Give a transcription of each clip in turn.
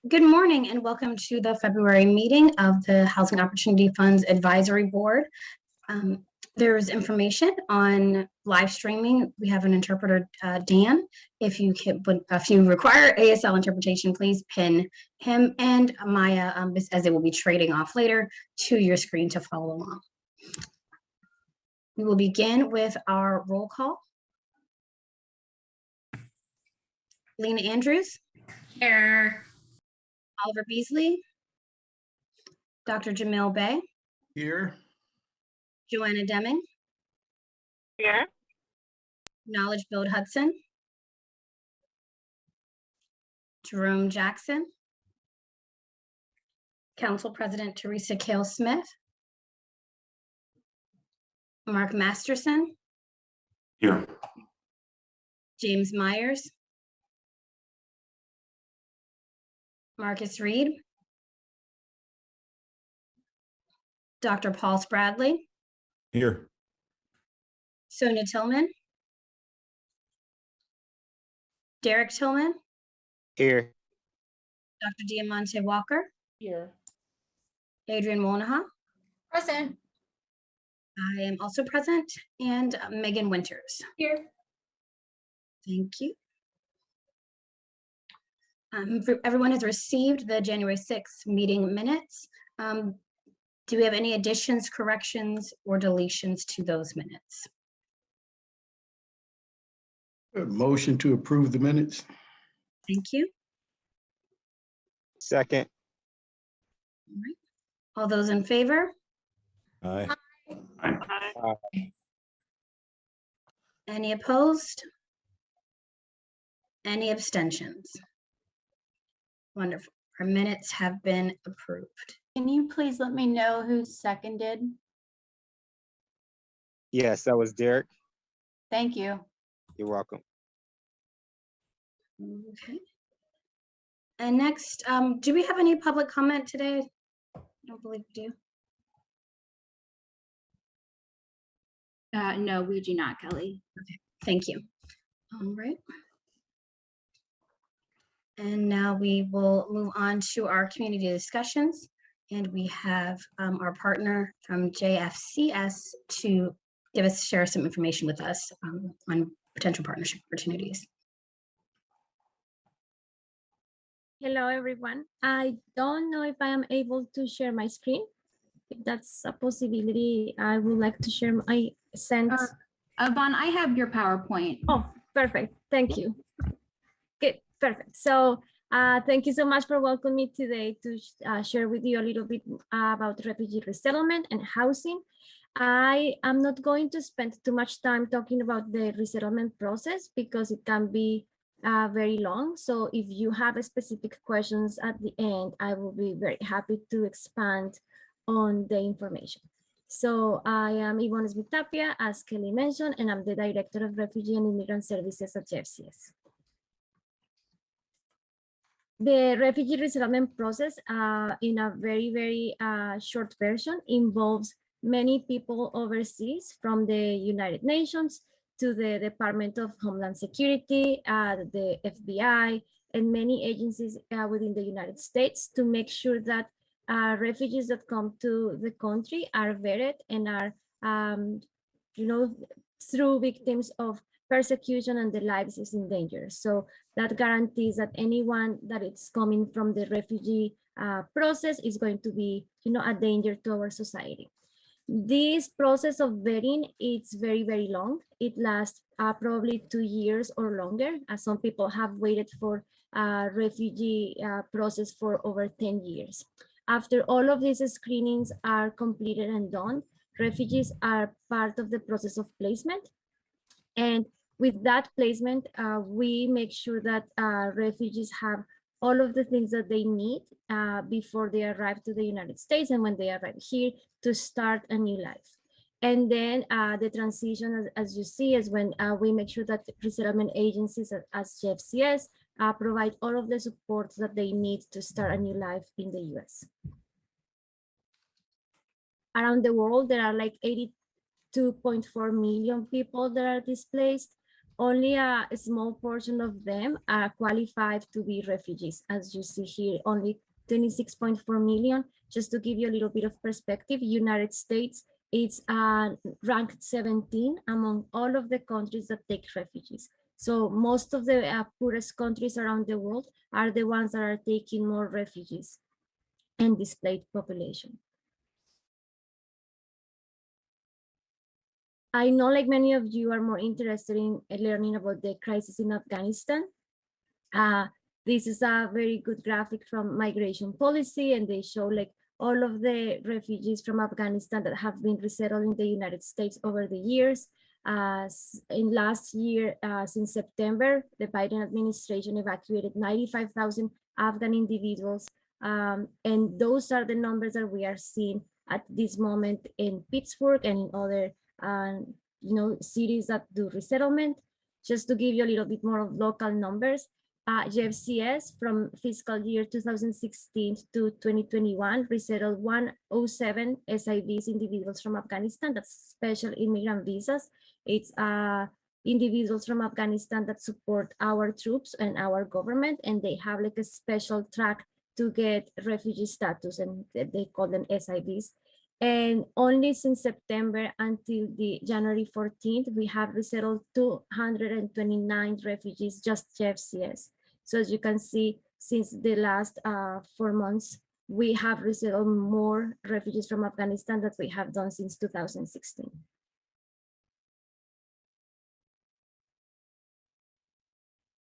Good morning and welcome to the February meeting of the Housing Opportunity Funds Advisory Board. There's information on live streaming. We have an interpreter, Dan. If you require ASL interpretation, please pin him and Maya, as they will be trading off later, to your screen to follow along. We will begin with our roll call. Lena Andrews. Here. Oliver Beasley. Dr. Jamil Bey. Here. Joanna Deming. Here. Knowledge Build Hudson. Jerome Jackson. Council President Teresa Kale Smith. Mark Masterson. Here. James Myers. Marcus Reed. Dr. Paul Spradley. Here. Sonia Tillman. Derek Tillman. Here. Dr. Diamante Walker. Here. Adrian Monaha. Present. I am also present. And Megan Winters. Here. Thank you. Everyone has received the January 6th meeting minutes. Do we have any additions, corrections, or deletions to those minutes? A motion to approve the minutes. Thank you. Second. All right. All those in favor? Aye. Any opposed? Any abstentions? Wonderful. Our minutes have been approved. Can you please let me know who seconded? Yes, that was Derek. Thank you. You're welcome. Okay. And next, do we have any public comment today? I don't believe we do. No, we do not, Kelly. Thank you. All right. And now we will move on to our community discussions. And we have our partner from JFCS to share some information with us on potential partnership opportunities. Hello, everyone. I don't know if I am able to share my screen. If that's a possibility, I would like to share my sense. Yvonne, I have your PowerPoint. Oh, perfect. Thank you. Good, perfect. So thank you so much for welcoming me today to share with you a little bit about refugee resettlement and housing. I am not going to spend too much time talking about the resettlement process because it can be very long. So if you have specific questions at the end, I will be very happy to expand on the information. So I am Ivonne Smith-Tapia, as Kelly mentioned, and I'm the Director of Refugee and Immigrant Services at JFCS. The refugee resettlement process in a very short version involves many people overseas from the United Nations to the Department of Homeland Security, the FBI, and many agencies within the United States to make sure that refugees that come to the country are vetted and are, through victims of persecution and their lives is in danger. So that guarantees that anyone that is coming from the refugee process is going to be, a danger to our society. This process of vetting is very long. It lasts probably 2 years or longer, as some people have waited for refugee process for over 10 years. After all of these screenings are completed and done, refugees are part of the process of placement. And with that placement, we make sure that refugees have all of the things that they need before they arrive to the United States and when they arrive here to start a new life. And then the transition, as you see, is when we make sure that resettlement agencies as JFCS provide all of the support that they need to start a new life in the US. Around the world, there are like 82.4 million people that are displaced. only a small portion of them are qualified to be refugees. As you see here, only 26.4 million. Just to give you a little bit of perspective, United States, it's ranked 17 among all of the countries that take refugees. So most of the poorest countries around the world are the ones that are taking more refugees and displaced population. I know like many of you are more interested in learning about the crisis in Afghanistan. This is a very good graphic from migration policy, and they show like all of the refugees from Afghanistan that have been resettled in the United States over the years. In last year, since September, the Biden administration evacuated 95,000 Afghan individuals. And those are the numbers that we are seeing at this moment in Pittsburgh and in other cities that do resettlement. Just to give you a little bit more of local numbers, JFCS from fiscal year 2016 to 2021 resettled 107 SIVs, individuals from Afghanistan. That's special immigrant visas. It's individuals from Afghanistan that support our troops and our government, and they have like a special track to get refugee status, and they call them SIVs. And only since September until the January 14th, we have resettled 229 refugees, just JFCS. So as you can see, since the last 4 months, we have resettled more refugees from Afghanistan than we have done since 2016.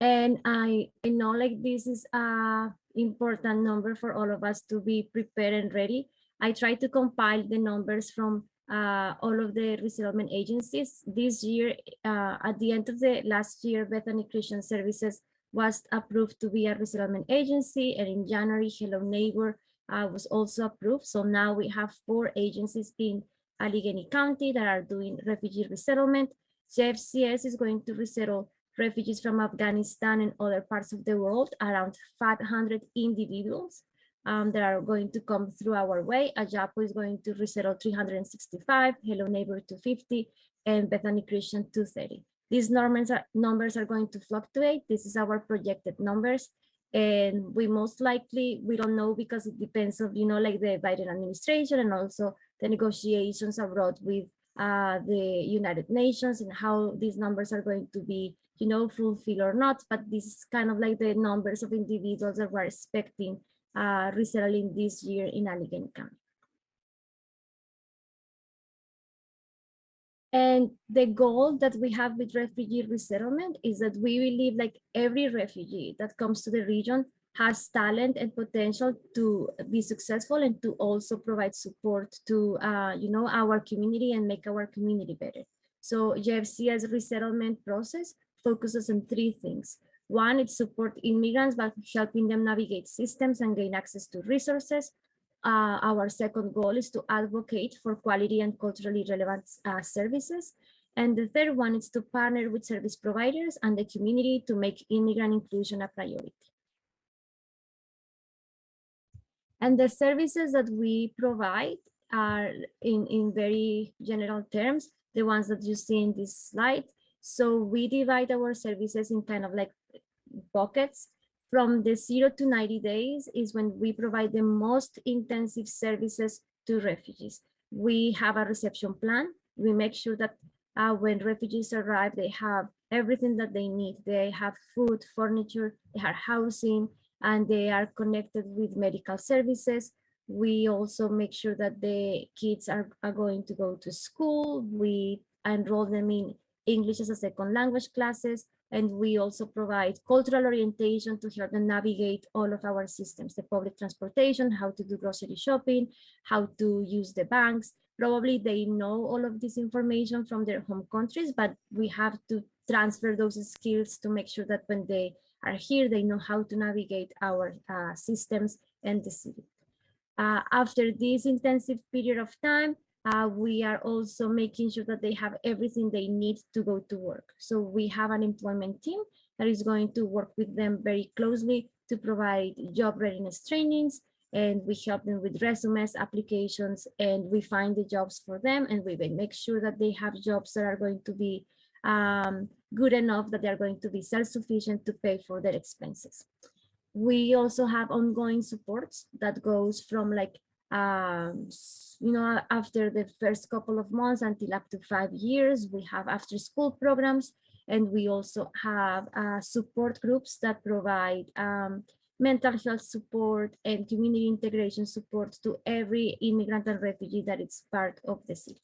And I know like this is a important number for all of us to be prepared and ready. I tried to compile the numbers from all of the resettlement agencies. This year, at the end of the last year, Bethany Christian Services was approved to be a resettlement agency, and in January, Hello Neighbor was also approved. So now we have 4 agencies in Allegheny County that are doing refugee resettlement. JFCS is going to resettle refugees from Afghanistan and other parts of the world, around 500 individuals that are going to come through our way. Ajapo is going to resettle 365, Hello Neighbor 250, and Bethany Christian 230. These numbers are going to fluctuate. This is our projected numbers. And we most likely, we don't know because it depends on, like the Biden administration and also the negotiations abroad with the United Nations and how these numbers are going to be, fulfilled or not. But this is kind of like the numbers of individuals that we're expecting resettling this year in Allegheny County. And the goal that we have with refugee resettlement is that we believe like every refugee that comes to the region has talent and potential to be successful and to also provide support to our community and make our community better. So JFC's resettlement process focuses on 3 things. One, it's support immigrants by helping them navigate systems and gain access to resources. Our second goal is to advocate for quality and culturally relevant services. And the third one is to partner with service providers and the community to make immigrant inclusion a priority. And the services that we provide are in very general terms, the ones that you see in this slide. So we divide our services in kind of like buckets. From the 0 to 90 days is when we provide the most intensive services to refugees. We have a reception plan. We make sure that when refugees arrive, they have everything that they need. They have food, furniture, they have housing, and they are connected with medical services. We also make sure that the kids are going to go to school. We enroll them in English as a second language classes. And we also provide cultural orientation to help them navigate all of our systems, the public transportation, how to do grocery shopping, how to use the banks. Probably they know all of this information from their home countries, but we have to transfer those skills to make sure that when they are here, they know how to navigate our systems and the city. After this intensive period of time, we are also making sure that they have everything they need to go to work. So we have an employment team that is going to work with them very closely to provide job readiness trainings, and we help them with resumes, applications, and we find the jobs for them, and we make sure that they have jobs that are going to be good enough that they're going to be self-sufficient to pay for their expenses. We also have ongoing supports that goes from like, after the first couple of months until up to 5 years. We have after school programs, and we also have support groups that provide mental health support and community integration support to every immigrant and refugee that is part of the city.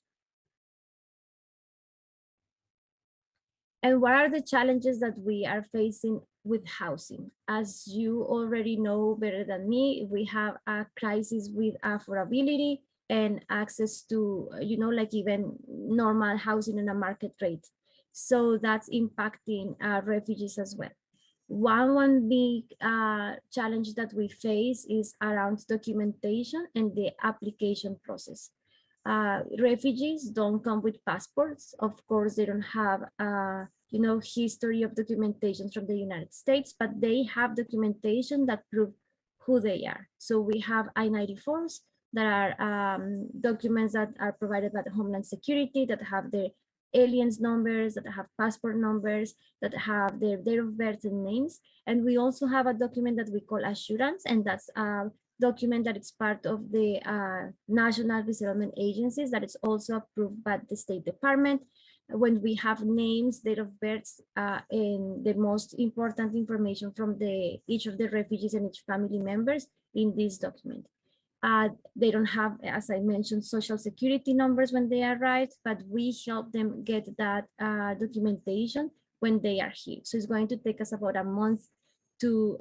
And what are the challenges that we are facing with housing? As you already know better than me, we have a crisis with affordability and access to, like even normal housing in a market rate. So that's impacting refugees as well. One big challenge that we face is around documentation and the application process. Refugees don't come with passports. Of course, they don't have history of documentation from the United States, but they have documentation that prove who they are. So we have I-94s that are documents that are provided by the Homeland Security that have their aliens numbers, that have passport numbers, that have their date of birth and names. And we also have a document that we call assurance, and that's a document that is part of the national resettlement agencies that is also approved by the State Department. When we have names, date of births, and the most important information from each of the refugees and each family members in this document. They don't have, as I mentioned, social security numbers when they arrive, but we help them get that documentation when they are here. So it's going to take us about a month to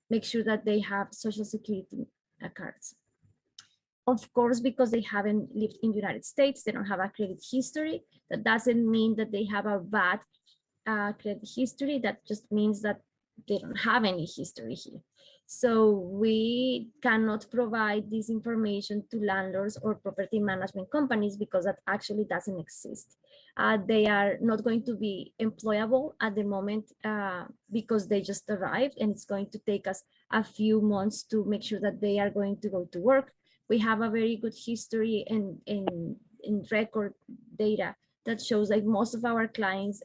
make sure that they have social security cards. Of course, because they haven't lived in the United States, they don't have a credit history. That doesn't mean that they have a bad credit history. That just means that they don't have any history here. So we cannot provide this information to landlords or property management companies because that actually doesn't exist. They are not going to be employable at the moment because they just arrived, and it's going to take us a few months to make sure that they are going to go to work. We have a very good history in record data that shows like most of our clients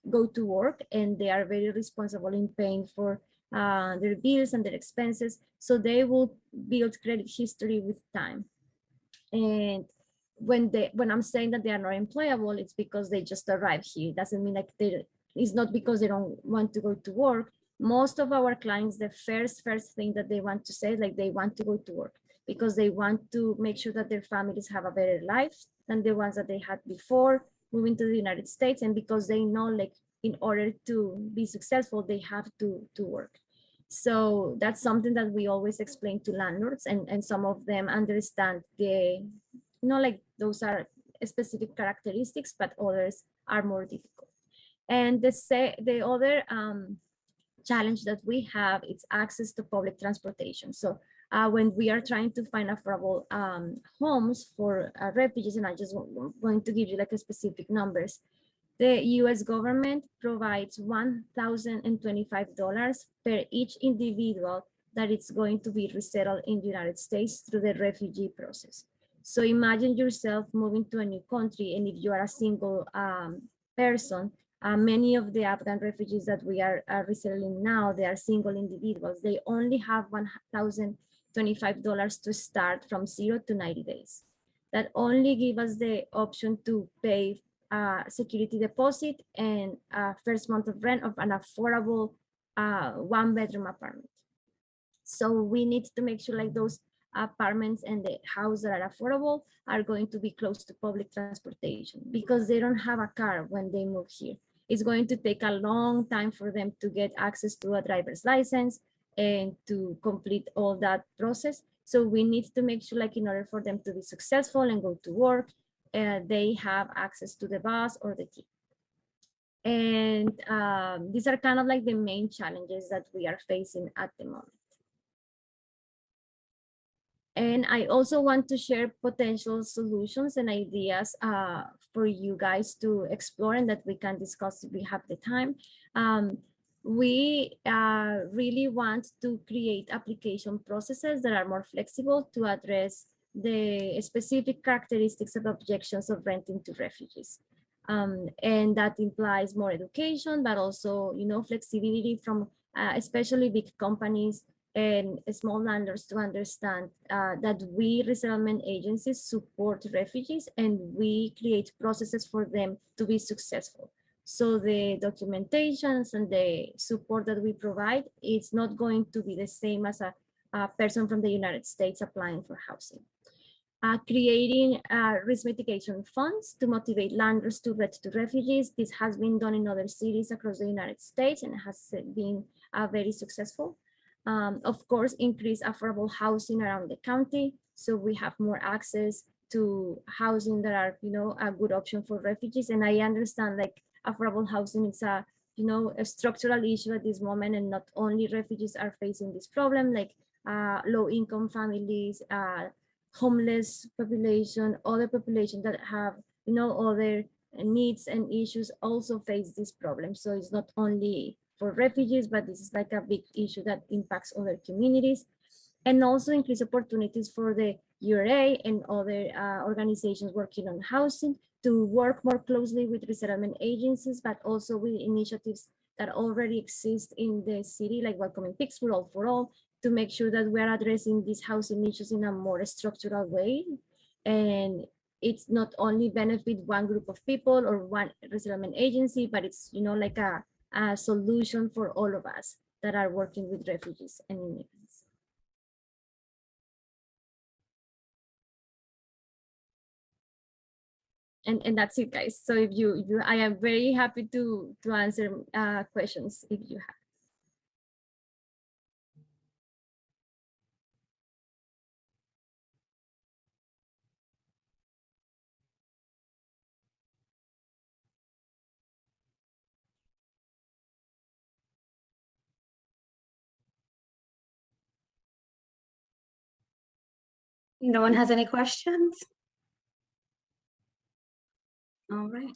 go to work and they are very responsible in paying for their bills and their expenses. So they will build credit history with time. And when I'm saying that they are not employable, it's because they just arrived here. It doesn't mean like it's not because they don't want to go to work. Most of our clients, the first thing that they want to say, like they want to go to work because they want to make sure that their families have a better life than the ones that they had before moving to the United States. And because they know like in order to be successful, they have to work. So that's something that we always explain to landlords, and some of them understand like those are specific characteristics, but others are more difficult. And the other challenge that we have is access to public transportation. So when we are trying to find affordable homes for refugees, and I just going to give you like a specific numbers, the US government provides $1,025 per each individual that it's going to be resettled in the United States through the refugee process. So imagine yourself moving to a new country, and if you are a single person, many of the Afghan refugees that we are resettling now, they are single individuals. They only have $1,025 to start from 0 to 90 days. That only give us the option to pay security deposit and first month of rent of an affordable 1-bedroom apartment. So we need to make sure like those apartments and the houses that are affordable are going to be close to public transportation because they don't have a car when they move here. It's going to take a long time for them to get access to a driver's license and to complete all that process. So we need to make sure like in order for them to be successful and go to work, they have access to the bus or the T. And these are kind of like the main challenges that we are facing at the moment. And I also want to share potential solutions and ideas for you guys to explore and that we can discuss if we have the time. We really want to create application processes that are more flexible to address the specific characteristics of objections of renting to refugees. And that implies more education, but also, flexibility from especially big companies and small landlords to understand that we resettlement agencies support refugees and we create processes for them to be successful. So the documentations and the support that we provide, it's not going to be the same as a person from the United States applying for housing. Creating risk mitigation funds to motivate landlords to rent to refugees. This has been done in other cities across the United States and has been very successful. Of course, increase affordable housing around the county, so we have more access to housing that are, a good option for refugees. And I understand like affordable housing is a structural issue at this moment, and not only refugees are facing this problem, like low-income families, homeless population, other population that have, other needs and issues also face this problem. So it's not only for refugees, but this is like a big issue that impacts other communities. And also increase opportunities for the URA and other organizations working on housing to work more closely with resettlement agencies, but also with initiatives that already exist in the city, like Welcoming Pittsburgh, All for All, to make sure that we're addressing these housing issues in a more structural way. And it's not only benefit one group of people or one resettlement agency, but it's, like a solution for all of us that are working with refugees and immigrants. And that's it, guys. So if you I am very happy to answer questions if you have. No one has any questions? All right.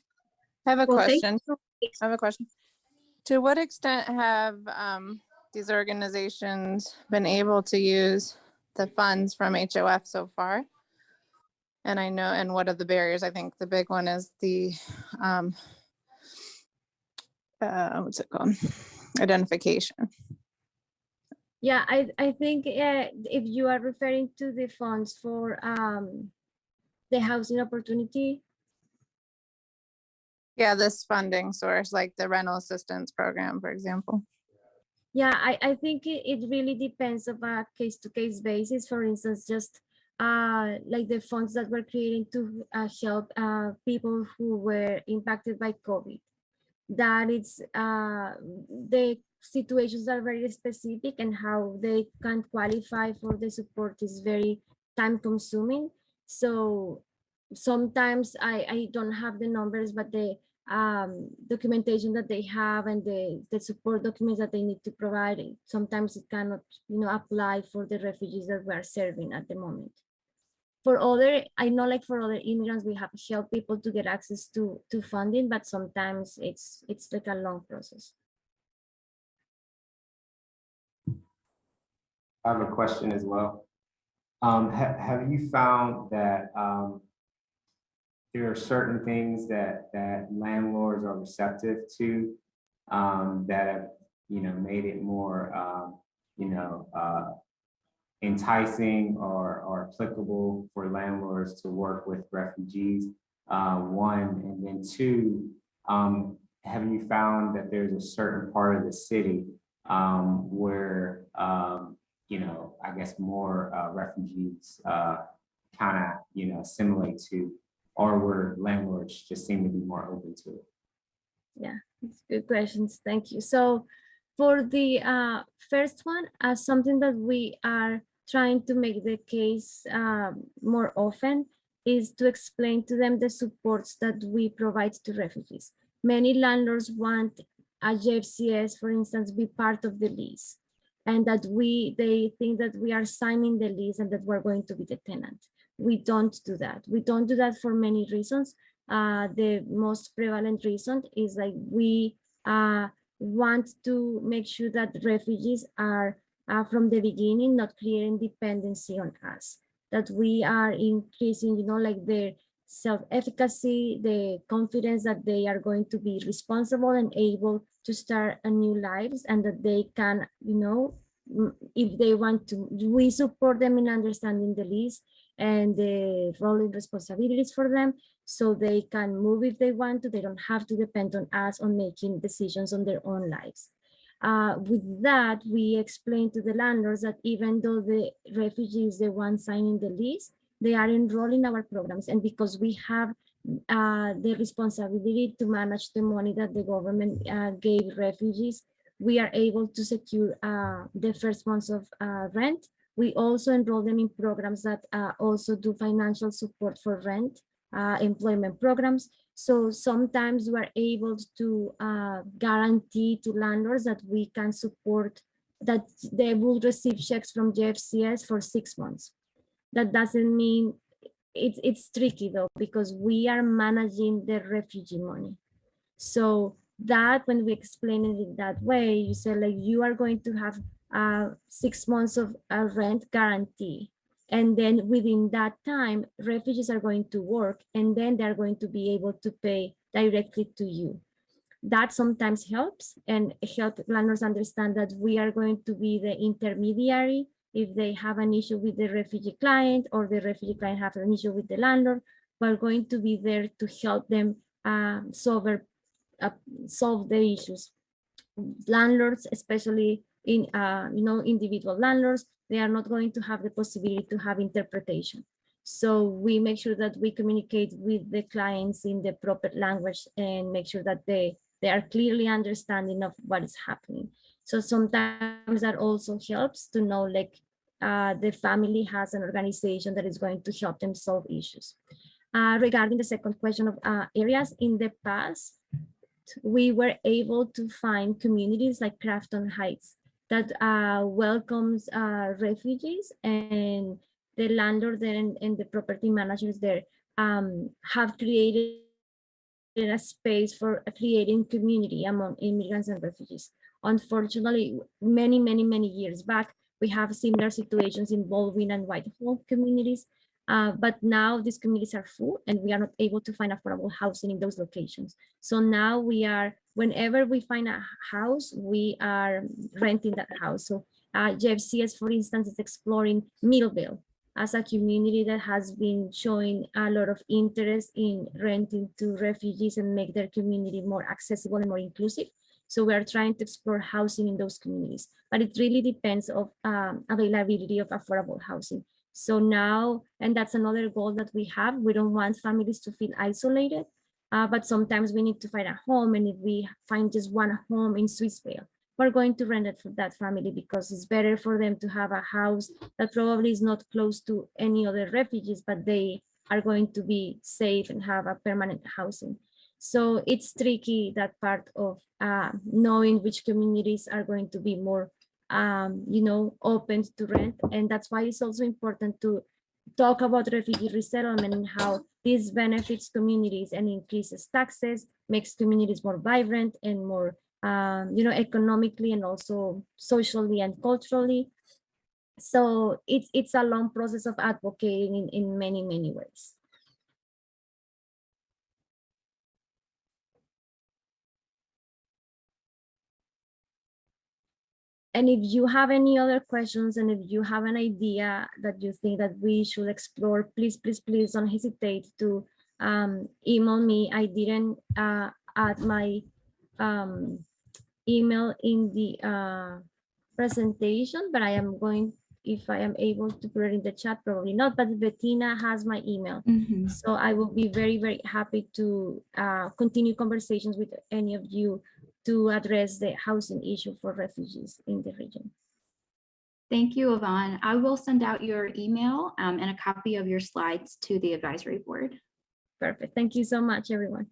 I have a Well, thank question. I have a question. To what extent have these organizations been able to use the funds from HOF so far? And I know, and what are the barriers? I think the big one is the, what's it called? Identification. Yeah, I think if you are referring to the funds for the housing opportunity. Yeah, this funding source, like the rental assistance program, for example. Yeah, I think it really depends on a case-to-case basis. For instance, just like the funds that we're creating to help people who were impacted by COVID. That it's the situations are very specific, and how they can qualify for the support is very time consuming. So sometimes I don't have the numbers, but the documentation that they have and the support documents that they need to provide, sometimes it cannot apply for the refugees that we are serving at the moment. For other, I know like for other immigrants, we have helped people to get access to funding, but sometimes it's like a long process. I have a question as well. Have you found that there are certain things that landlords are receptive to that have made it more enticing or applicable for landlords to work with refugees? One, and then two, have you found that there's a certain part of the city where I guess more refugees kind of assimilate to, or where landlords just seem to be more open to it? Yeah, it's good questions. Thank you. So for the first one, something that we are trying to make the case more often is to explain to them the supports that we provide to refugees. Many landlords want a JFCS, for instance, be part of the lease, and that they think that we are signing the lease and that we're going to be the tenant. We don't do that. We don't do that for many reasons. The most prevalent reason is like we want to make sure that refugees are from the beginning not creating dependency on us, that we are increasing, like their self-efficacy, the confidence that they are going to be responsible and able to start a new lives, and that they can, if they want to, we support them in understanding the lease and the role and responsibilities for them, so they can move if they want to. They don't have to depend on us on making decisions on their own lives. With that, we explain to the landlords that even though the refugee is the one signing the lease, they are enrolled in our programs. And because we have the responsibility to manage the money that the government gave refugees, we are able to secure the first months of rent. We also enroll them in programs that also do financial support for rent, employment programs. So sometimes we're able to guarantee to landlords that we can support, that they will receive checks from JFCS for 6 months. That doesn't mean, it's tricky though, because we are managing the refugee money. So that when we explain it that way, you say like, you are going to have 6 months of rent guarantee. And then within that time, refugees are going to work, and then they're going to be able to pay directly to you. That sometimes helps, and help landlords understand that we are going to be the intermediary if they have an issue with the refugee client, or the refugee client have an issue with the landlord. We're going to be there to help them solve the issues. Landlords, especially in individual landlords, they are not going to have the possibility to have interpretation. So we make sure that we communicate with the clients in the proper language and make sure that they are clearly understanding of what is happening. So sometimes that also helps to know, like, the family has an organization that is going to help them solve issues. Regarding the second question of areas, in the past, we were able to find communities like Crafton Heights that welcomes refugees, and the landlord there and the property managers there have created a space for creating community among immigrants and refugees. Unfortunately, many years back, we have similar situations in Baldwin and Whitehall communities. But now these communities are full, and we are not able to find affordable housing in those locations. So now we are, whenever we find a house, we are renting that house. So JFCS, for instance, is exploring Millville as a community that has been showing a lot of interest in renting to refugees and make their community more accessible and more inclusive. So we are trying to explore housing in those communities, but it really depends on availability of affordable housing. So now, and that's another goal that we have, we don't want families to feel isolated, but sometimes we need to find a home. And if we find just one home in Swissvale, we're going to rent it for that family, because it's better for them to have a house that probably is not close to any other refugees, but they are going to be safe and have a permanent housing. So it's tricky, that part of knowing which communities are going to be more open to rent. And that's why it's also important to talk about refugee resettlement and how this benefits communities and increases taxes, makes communities more vibrant and more economically and also socially and culturally. So it's a long process of advocating in many ways. And if you have any other questions, and if you have an idea that you think that we should explore, please don't hesitate to email me. I didn't add my email in the presentation, but I am going, if I am able to put it in the chat, probably not, but Bettina has my email. So I will be very happy to continue conversations with any of you to address the housing issue for refugees in the region. Thank you, Yvonne. I will send out your email and a copy of your slides to the advisory board. Perfect. Thank you so much, everyone.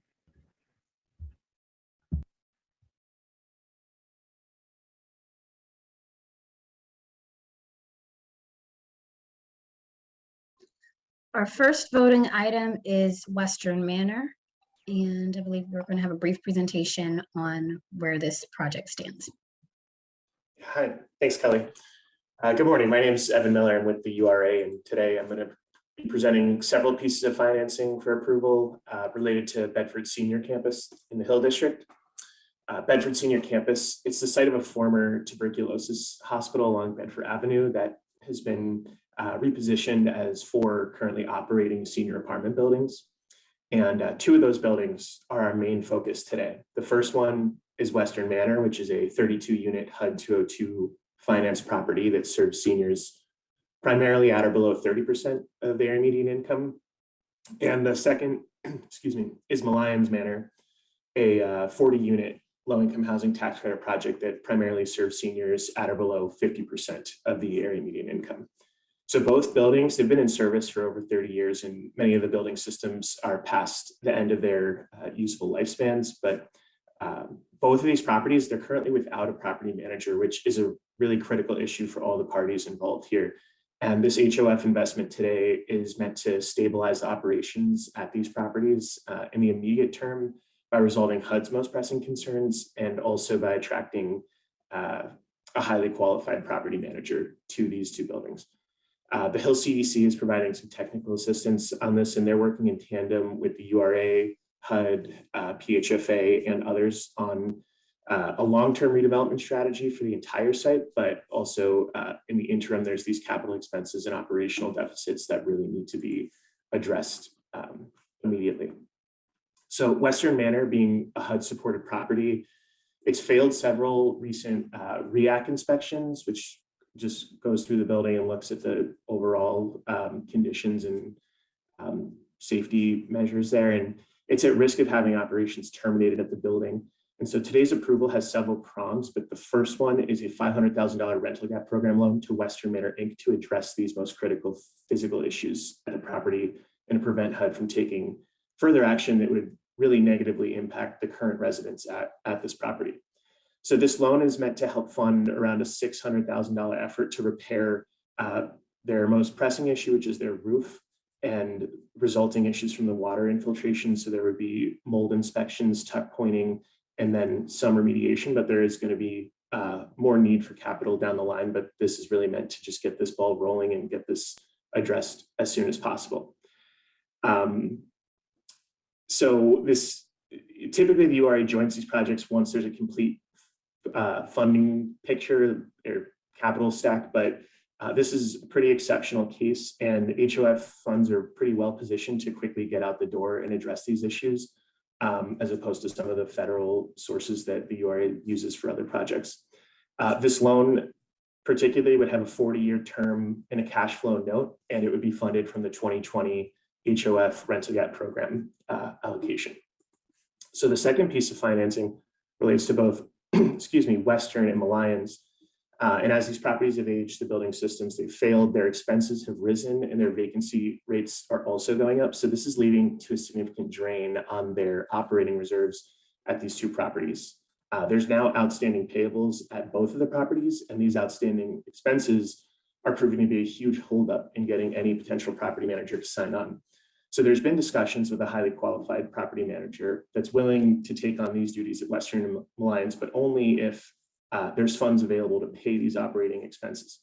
Our first voting item is Western Manor, and I believe we're going to have a brief presentation on where this project stands. Hi, thanks, Kelly. Good morning. My name is Evan Miller. I'm with the URA, and today I'm going to presenting several pieces of financing for approval related to Bedford Senior Campus in the Hill District. Bedford Senior Campus, it's the site of a former tuberculosis hospital along Bedford Avenue that has been repositioned as 4 currently operating senior apartment buildings. And 2 of those buildings are our main focus today. The first one is Western Manor, which is a 32-unit HUD 202 finance property that serves seniors primarily at or below 30% of their median income. And the second, excuse me, is Lyons Manor, a 40-unit low-income housing tax credit project that primarily serves seniors at or below 50% of the area median income. So both buildings, they've been in service for over 30 years, and many of the building systems are past the end of their usable lifespans. But both of these properties, they're currently without a property manager, which is a really critical issue for all the parties involved here. And this HOF investment today is meant to stabilize the operations at these properties in the immediate term by resolving HUD's most pressing concerns, and also by attracting a highly qualified property manager to these 2 buildings. The Hill CDC is providing some technical assistance on this, and they're working in tandem with the URA, HUD, PHFA, and others on a long-term redevelopment strategy for the entire site, but also in the interim, there's these capital expenses and operational deficits that really need to be addressed immediately. So Western Manor, being a HUD-supported property, it's failed several recent REAC inspections, which just goes through the building and looks at the overall conditions and safety measures there. And it's at risk of having operations terminated at the building. And so today's approval has several prongs, but the first one is a $500,000 rental gap program loan to Western Manor Inc. to address these most critical physical issues at the property and to prevent HUD from taking further action that would really negatively impact the current residents at this property. So this loan is meant to help fund around a $600,000 effort to repair their most pressing issue, which is their roof, and resulting issues from the water infiltration. So there would be mold inspections, tuck pointing, and then some remediation, but there is going to be more need for capital down the line. But this is really meant to just get this ball rolling and get this addressed as soon as possible. So this, typically the URA joins these projects once there's a complete funding picture or capital stack, but this is a pretty exceptional case, and HOF funds are pretty well positioned to quickly get out the door and address these issues, as opposed to some of the federal sources that the URA uses for other projects. This loan particularly would have a 40-year term and a cash flow note, and it would be funded from the 2020 HOF rental gap program allocation. So the second piece of financing relates to both, excuse me, Western and Lyons. And as these properties have aged, the building systems, they've failed, their expenses have risen, and their vacancy rates are also going up. So this is leading to a significant drain on their operating reserves at these 2 properties. There's now outstanding payables at both of the properties, and these outstanding expenses are proving to be a huge holdup in getting any potential property manager to sign on. So there's been discussions with a highly qualified property manager that's willing to take on these duties at Western and Lyons, but only if there's funds available to pay these operating expenses.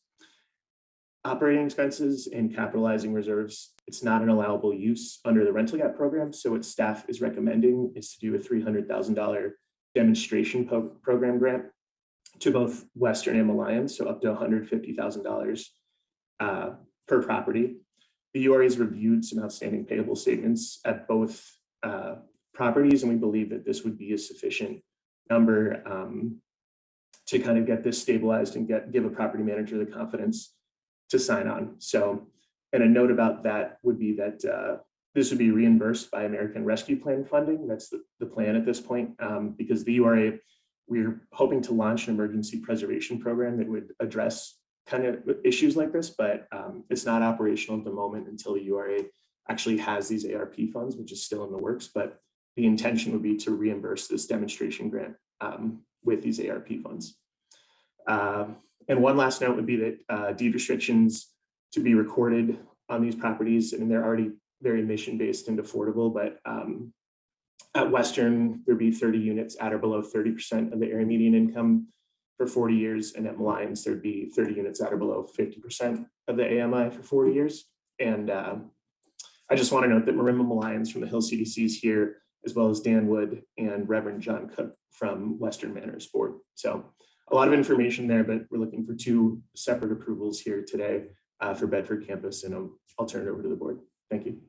Operating expenses and capitalizing reserves, it's not an allowable use under the rental gap program. So what staff is recommending is to do a $300,000 demonstration program grant to both Western and Lyons, so up to $150,000 per property. The URA has reviewed some outstanding payable statements at both properties, and we believe that this would be a sufficient number to kind of get this stabilized and give a property manager the confidence to sign on. So, and a note about that would be that this would be reimbursed by American Rescue Plan funding. That's the plan at this point, because the URA, we're hoping to launch an emergency preservation program that would address kind of issues like this, but it's not operational at the moment until the URA actually has these ARP funds, which is still in the works. But the intention would be to reimburse this demonstration grant with these ARP funds. And one last note would be that deed restrictions to be recorded on these properties, and they're already very mission-based and affordable, but at Western, there'd be 30 units at or below 30% of the area median income for 40 years, and at Lyons, there'd be 30 units at or below 50% of the AMI for 40 years. And I just want to note that Marimba Lyons from the Hill CDC is here, as well as Dan Wood and Reverend John Cook from Western Manors Board. So a lot of information there, but we're looking for 2 separate approvals here today for Bedford campus, and I'll turn it over to the board. Thank you.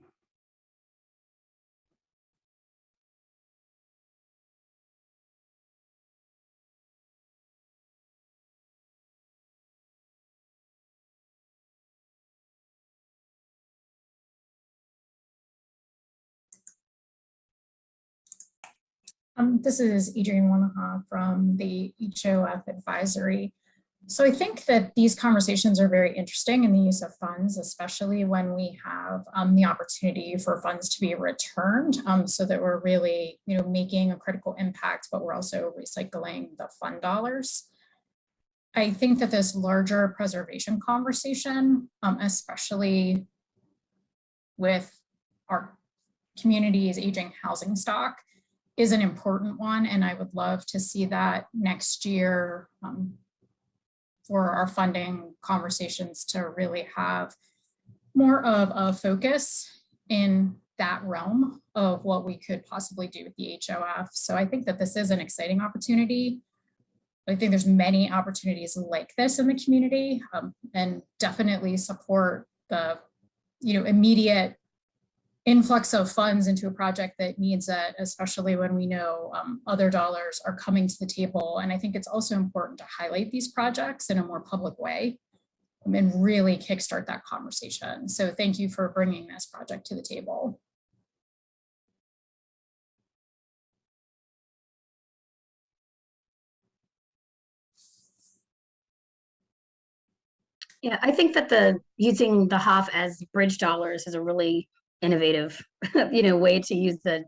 This is Adrienne Wanaha from the HOF advisory. So I think that these conversations are very interesting in the use of funds, especially when we have the opportunity for funds to be returned, so that we're really, making a critical impact, but we're also recycling the fund dollars. I think that this larger preservation conversation, especially with our community's aging housing stock, is an important one, and I would love to see that next year for our funding conversations to really have more of a focus in that realm of what we could possibly do with the HOF. So I think that this is an exciting opportunity. I think there's many opportunities like this in the community, and definitely support the immediate influx of funds into a project that needs it, especially when we know other dollars are coming to the table. And I think it's also important to highlight these projects in a more public way and really kickstart that conversation. So thank you for bringing this project to the table. Yeah, I think that using the HOF as bridge dollars is a really innovative, way to use the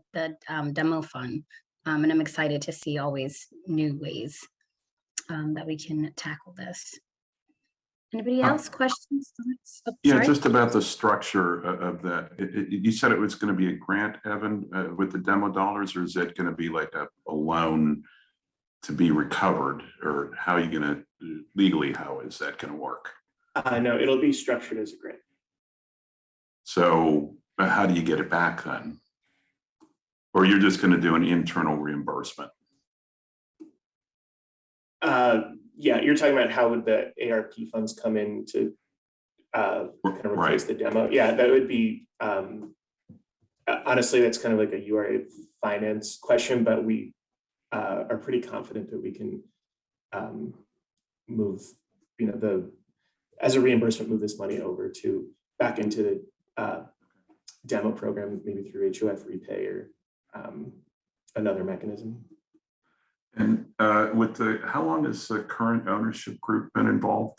demo fund. And I'm excited to see always new ways that we can tackle this. Anybody else? Questions? Thoughts? Oh, Yeah, sorry. just about the structure of that. You said it was going to be a grant, Evan, with the demo dollars, or is it going to be like a loan to be recovered, or how are you going to legally, how is that going to work? No, it'll be structured as a grant. So how do you get it back then? Or you're just going to do an internal reimbursement? Yeah, you're talking about how would the ARP funds come in to kind of replace the demo? Yeah, that would be, honestly, that's kind of like a URA finance question, but we are pretty confident that we can move, as a reimbursement, move this money over back into the demo program, maybe through HOF repay or another mechanism. And how long has the current ownership group been involved?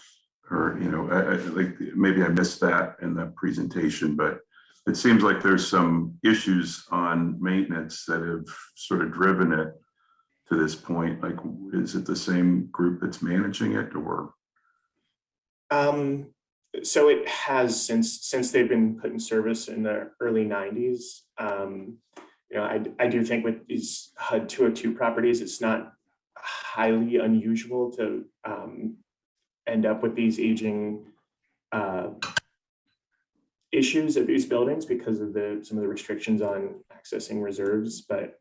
Or, like maybe I missed that in the presentation, but it seems like there's some issues on maintenance that have sort of driven it to this point. Like, is it the same group that's managing it, or? So it has since they've been put in service in the early 90s. I do think with these HUD 202 properties, it's not highly unusual to end up with these aging issues at these buildings because of some of the restrictions on accessing reserves. But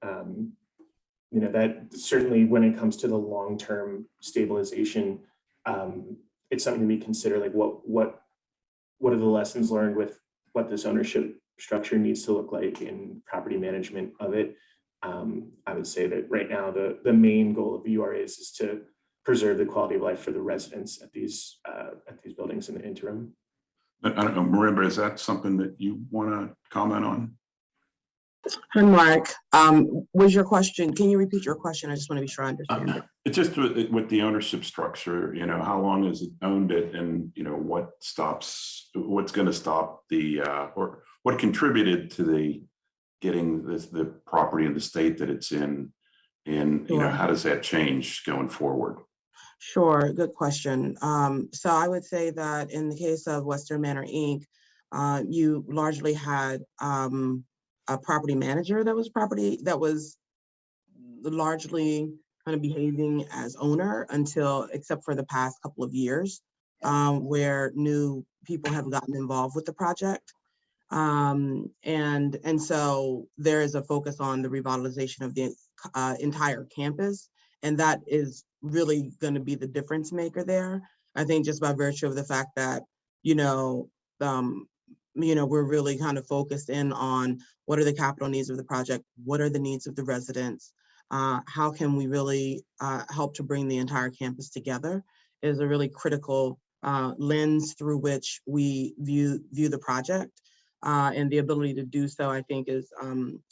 that certainly, when it comes to the long-term stabilization, it's something we consider, like what are the lessons learned with what this ownership structure needs to look like in property management of it. I would say that right now the main goal of the URAs is to preserve the quality of life for the residents at these buildings in the interim. I don't know, Marimba, is that something that you want to comment on? Hi, Mark. Was your question, can you repeat your question? I just want to be sure I understand it. It's just with the ownership structure, how long has it owned it, and what's going to stop the or what contributed to the getting the property in the state that it's in, and Sure. How does that change going forward? Sure, good question. So I would say that in the case of Western Manor Inc., you largely had a property manager that was largely kind of behaving as owner except for the past couple of years, where new people have gotten involved with the project. And so there is a focus on the revitalization of the entire campus. And that is really going to be the difference maker there. I think just by virtue of the fact that, we're really kind of focused in on what are the capital needs of the project, what are the needs of the residents, how can we really help to bring the entire campus together is a really critical lens through which we view the project. And the ability to do so, I think, is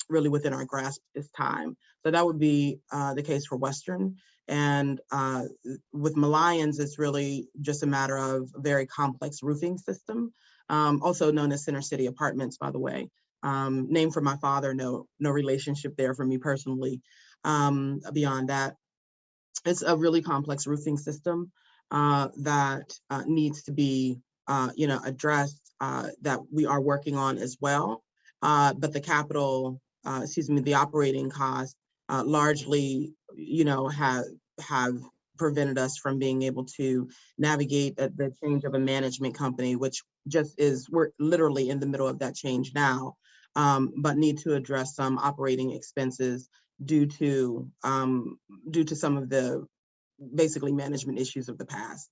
really within our grasp this time. So that would be the case for Western. And with Mallions, it's really just a matter of a very complex roofing system, also known as Center City Apartments, by the way. Named for my father, no relationship there for me personally. Beyond that, it's a really complex roofing system that needs to be addressed, that we are working on as well. But the the operating costs largely, have prevented us from being able to navigate the change of a management company, which we're literally in the middle of that change now, but need to address some operating expenses due to some of the basically management issues of the past.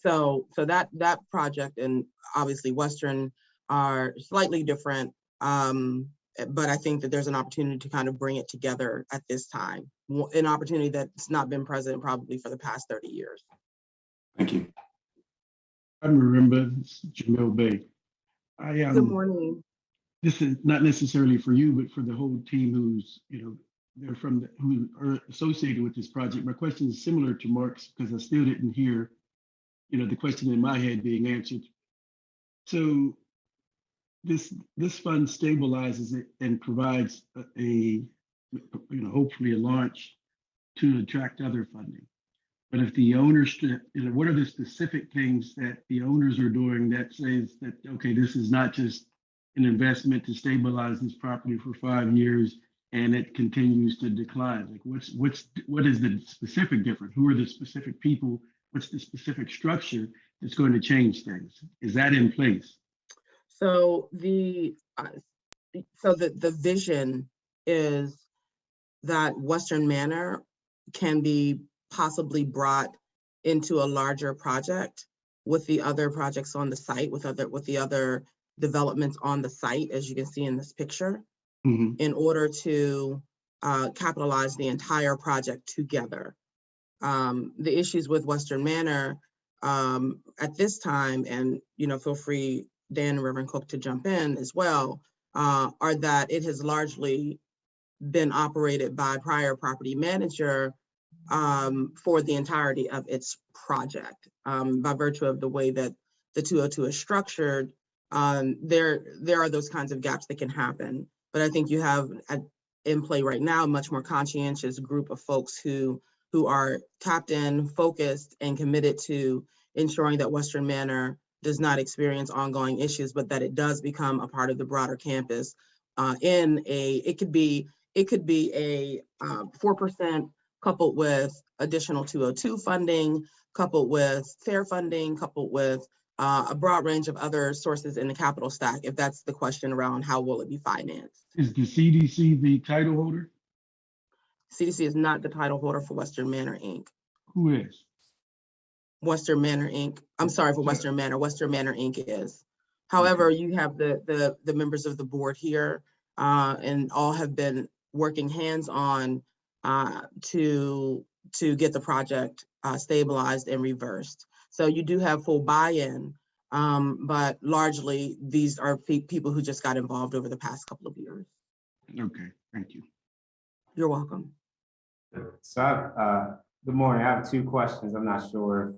So that project and obviously Western are slightly different, but I think that there's an opportunity to kind of bring it together at this time, an opportunity that's not been present probably for the past 30 years. Thank you. I remember Jamil Bay. Good morning. This is not necessarily for you, but for the whole team who's, they're who are associated with this project. My question is similar to Mark's because I still didn't hear, the question in my head being answered. So this fund stabilizes it and provides hopefully a launch to attract other funding. But if the owners, what are the specific things that the owners are doing that says that, okay, this is not just an investment to stabilize this property for 5 years and it continues to decline? Like what is the specific difference? Who are the specific people? What's the specific structure that's going to change things? Is that in place? So the vision is that Western Manor can be possibly brought into a larger project with the other projects on the site, with the other developments on the site, as you can see in this picture, in order to capitalize the entire project together. The issues with Western Manor at this time, and feel free, Dan and Reverend Cook, to jump in as well, are that it has largely been operated by prior property manager for the entirety of its project. By virtue of the way that the 202 is structured, there are those kinds of gaps that can happen. But I think you have in play right now a much more conscientious group of folks who are tapped in, focused, and committed to ensuring that Western Manor does not experience ongoing issues, but that it does become a part of the broader campus. It could be a 4% coupled with additional 202 funding, coupled with fair funding, coupled with a broad range of other sources in the capital stack, if that's the question around how will it be financed. Is the CDC the title holder? CDC is not the title holder for Western Manor, Inc. Who is? Western Manor, Inc. I'm sorry for Western Manor. Western Manor, Inc. is. However, you have the members of the board here, and all have been working hands-on to get the project stabilized and reversed. So you do have full buy-in, but largely these are people who just got involved over the past couple of years. Okay, thank you. You're welcome. So, good morning. I have 2 questions. I'm not sure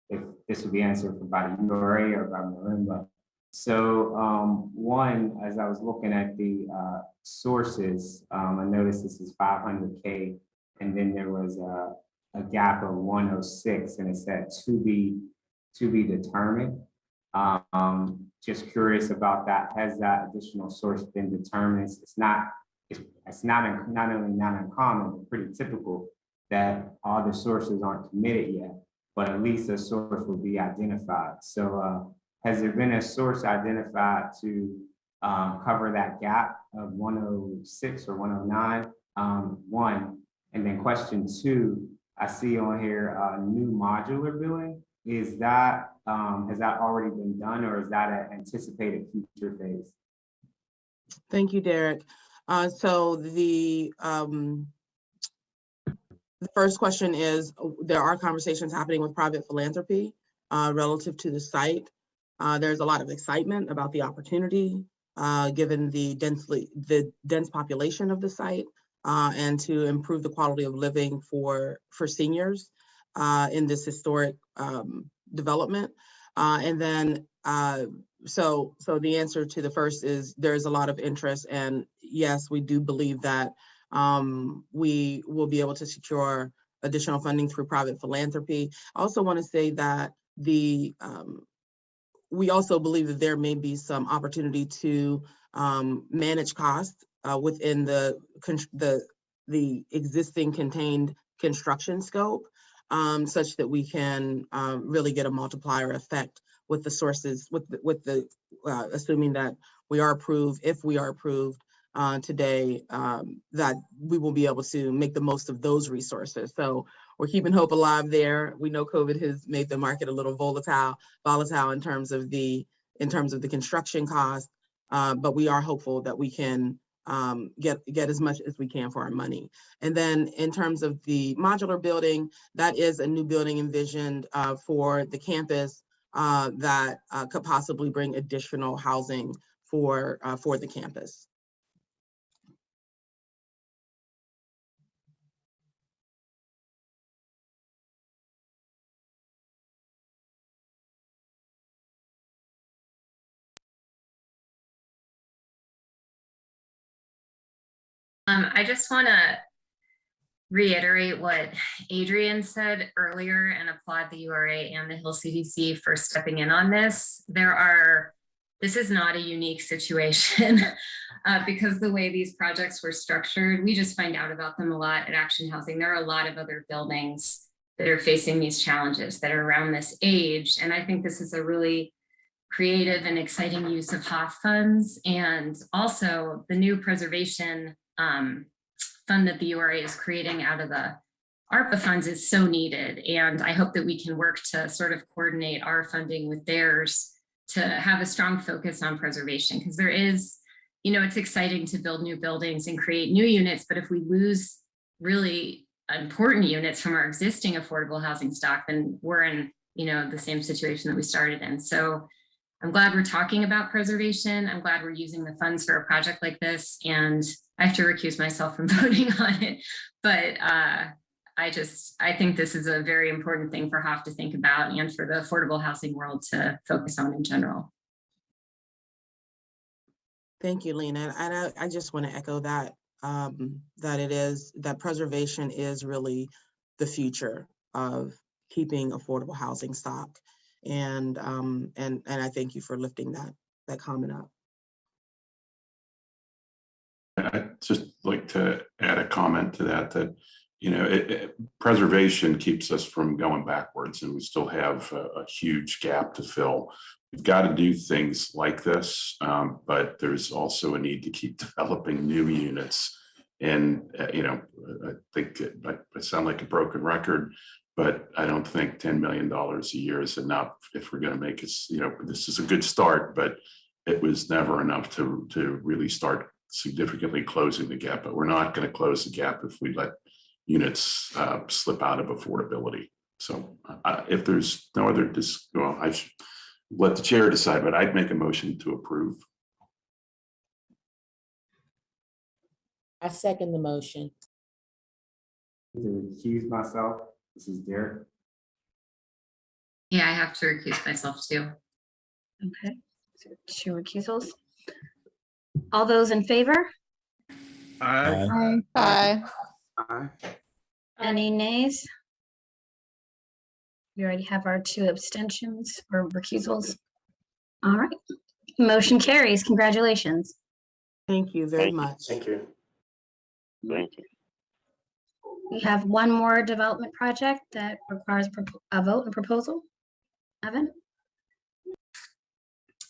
if this will be answered by the URA or by Marimba. So, one, as I was looking at the sources, I noticed this is 500K, and then there was a gap of 106, and it said to be determined. Just curious about that. Has that additional source been determined? It's not only not uncommon, but pretty typical that all the sources aren't committed yet, but at least a source will be identified. So has there been a source identified to cover that gap of 106 or 109? One, and then question two, I see on here a new modular building. Is that, has that already been done, or is that an anticipated future phase? Thank you, Derek. So the first question is, there are conversations happening with private philanthropy relative to the site. There's a lot of excitement about the opportunity, given the dense population of the site, and to improve the quality of living for seniors in this historic development. And then, so the answer to the first is there's a lot of interest, and yes, we do believe that we will be able to secure additional funding through private philanthropy. I also want to say that we also believe that there may be some opportunity to manage costs within the existing contained construction scope, such that we can really get a multiplier effect with the sources, assuming that we are approved, if we are approved today, that we will be able to make the most of those resources. So we're keeping hope alive there. We know COVID has made the market a little volatile in terms of the construction cost, but we are hopeful that we can get as much as we can for our money. And then in terms of the modular building, that is a new building envisioned for the campus that could possibly bring additional housing for the campus. I just want to reiterate what Adrian said earlier and applaud the URA and the Hill CDC for stepping in on this. This is not a unique situation because the way these projects were structured, we just find out about them a lot at Action Housing. There are a lot of other buildings that are facing these challenges that are around this age. And I think this is a really creative and exciting use of HOF funds. And also the new preservation fund that the URA is creating out of the ARPA funds is so needed. And I hope that we can work to sort of coordinate our funding with theirs to have a strong focus on preservation, because there is, it's exciting to build new buildings and create new units, but if we lose really important units from our existing affordable housing stock, then we're in, the same situation that we started in. So I'm glad we're talking about preservation. I'm glad we're using the funds for a project like this, and I have to recuse myself from voting on it. But I think this is a very important thing for HOF to think about and for the affordable housing world to focus on in general. Thank you, Lena. And I just want to echo that, that preservation is really the future of keeping affordable housing stock. And I thank you for lifting that comment up. I'd just like to add a comment to that preservation keeps us from going backwards, and we still have a huge gap to fill. We've got to do things like this, but there's also a need to keep developing new units. And, I think I sound like a broken record, but I don't think $10 million a year is enough if we're going to make this, this is a good start, but it was never enough to really start significantly closing the gap. But we're not going to close the gap if we let units slip out of affordability. So if there's no other, I should let the chair decide, but I'd make a motion to approve. I second the motion. To recuse myself, this is Derek. Yeah, I have to recuse myself too. Okay, so 2 recusals. All those in favor? Aye. Aye. Any nays? We already have our 2 abstentions or recusals. All right, motion carries. Congratulations. Thank you very much. Thank you. Thank you. We have one more development project that requires a vote and proposal. Evan?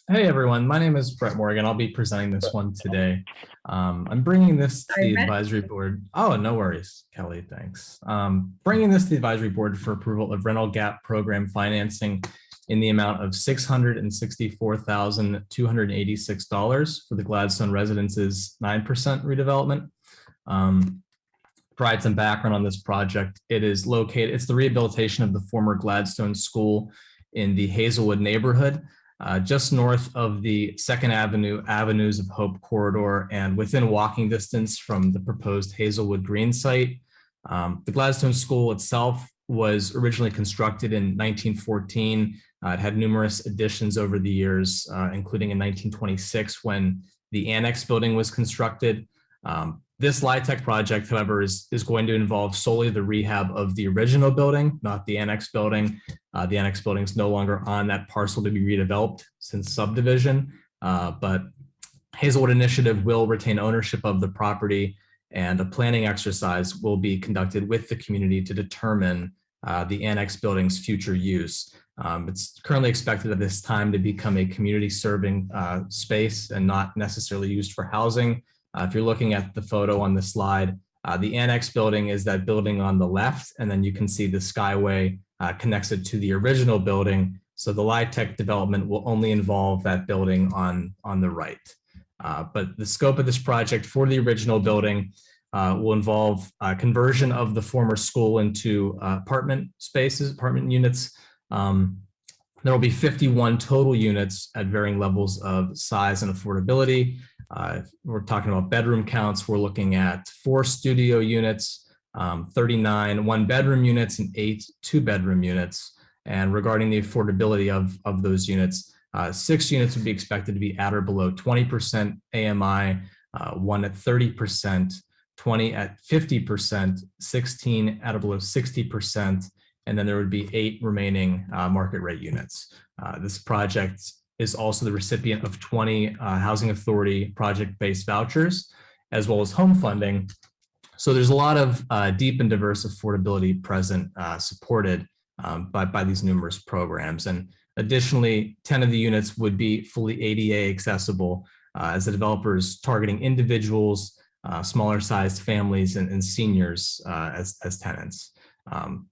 Hey everyone, my name is Brett Morgan. I'll be presenting this one today. I'm bringing this to the advisory board. Oh, no worries, Kelly, thanks. Bringing this to the advisory board for approval of rental gap program financing in the amount of $664,286 for the Gladstone Residences 9% redevelopment. Provide some background on this project. It's the rehabilitation of the former Gladstone School in the Hazelwood neighborhood. Just north of the 2nd Avenue Avenues of Hope corridor and within walking distance from the proposed Hazelwood Green site. The Gladstone School itself was originally constructed in 1914. It had numerous additions over the years, including in 1926 when the annex building was constructed. This LIHTC project, however, is going to involve solely the rehab of the original building, not the annex building. The annex building is no longer on that parcel to be redeveloped since subdivision, but Hazelwood Initiative will retain ownership of the property, and a planning exercise will be conducted with the community to determine the annex building's future use. It's currently expected at this time to become a community serving space and not necessarily used for housing. If you're looking at the photo on the slide, the annex building is that building on the left, and then you can see the Skyway connects it to the original building. So the LIHTC development will only involve that building on the right. But the scope of this project for the original building will involve conversion of the former school into apartment spaces, apartment units. There will be 51 total units at varying levels of size and affordability. We're talking about bedroom counts. We're looking at 4 studio units, 39 1-bedroom units, and 8 2-bedroom units. And regarding the affordability of those units, 6 units would be expected to be at or below 20% AMI, 1 at 30%, 20 at 50%, 16 at or below 60%, and then there would be 8 remaining market rate units. This project is also the recipient of 20 Housing Authority project-based vouchers, as well as home funding. So there's a lot of deep and diverse affordability present, supported by these numerous programs. And additionally, 10 of the units would be fully ADA accessible, as the developers targeting individuals, smaller sized families, and seniors as tenants.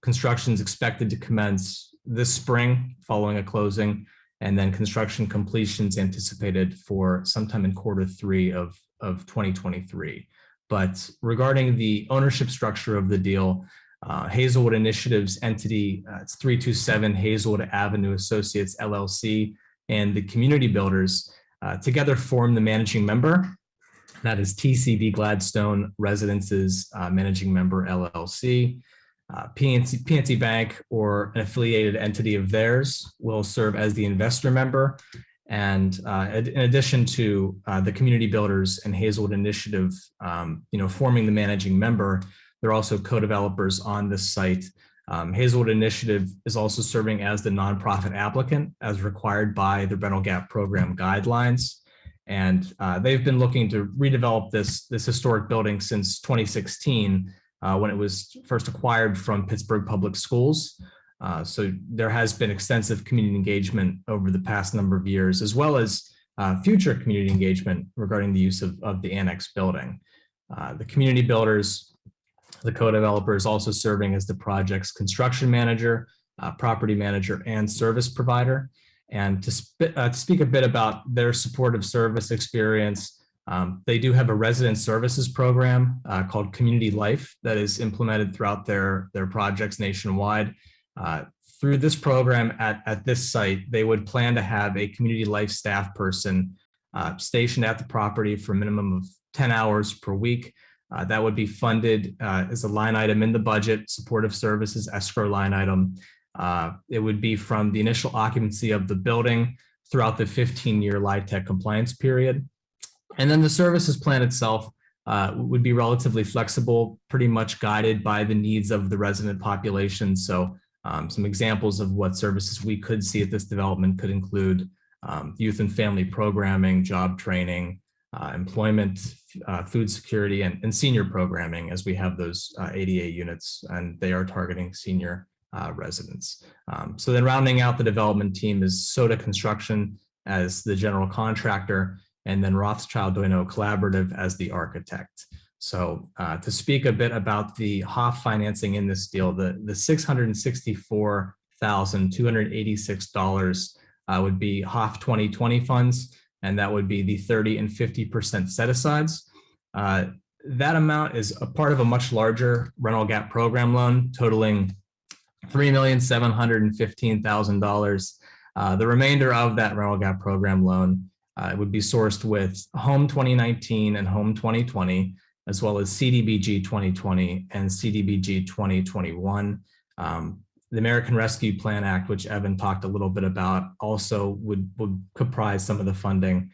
Construction is expected to commence this spring following a closing, and then construction completions anticipated for sometime in Q3 of 2023. But regarding the ownership structure of the deal, Hazelwood Initiative's entity, it's 327 Hazelwood Avenue Associates LLC, and the community builders together form the managing member. That is TCB Gladstone Residences Managing Member LLC. PNC Bank or an affiliated entity of theirs will serve as the investor member. And in addition to the community builders and Hazelwood Initiative, forming the managing member, they're also co-developers on this site. Hazelwood Initiative is also serving as the nonprofit applicant as required by the rental gap program guidelines. And they've been looking to redevelop this historic building since 2016, when it was first acquired from Pittsburgh Public Schools. So there has been extensive community engagement over the past number of years, as well as future community engagement regarding the use of the annex building. The community builders, the co-developers, also serving as the project's construction manager, property manager, and service provider. And to speak a bit about their supportive service experience, they do have a resident services program called Community Life that is implemented throughout their projects nationwide. Through this program at this site, they would plan to have a community life staff person stationed at the property for a minimum of 10 hours per week. That would be funded as a line item in the budget, supportive services escrow line item. It would be from the initial occupancy of the building throughout the 15-year LIHTC compliance period. And then the services plan itself would be relatively flexible, pretty much guided by the needs of the resident population. So some examples of what services we could see at this development could include youth and family programming, job training, employment, food security, and senior programming, as we have those ADA units, and they are targeting senior residents. So then rounding out the development team is Soda Construction, as the general contractor, and then Rothschild Doino Collaborative as the architect. So to speak a bit about the HOF financing in this deal, the $664,286 would be HOF 2020 funds, and that would be the 30% and 50% set-asides. That amount is a part of a much larger rental gap program loan totaling $3,715,000. The remainder of that rental gap program loan would be sourced with Home 2019 and Home 2020, as well as CDBG 2020 and CDBG 2021. The American Rescue Plan Act, which Evan talked a little bit about, also would comprise some of the funding.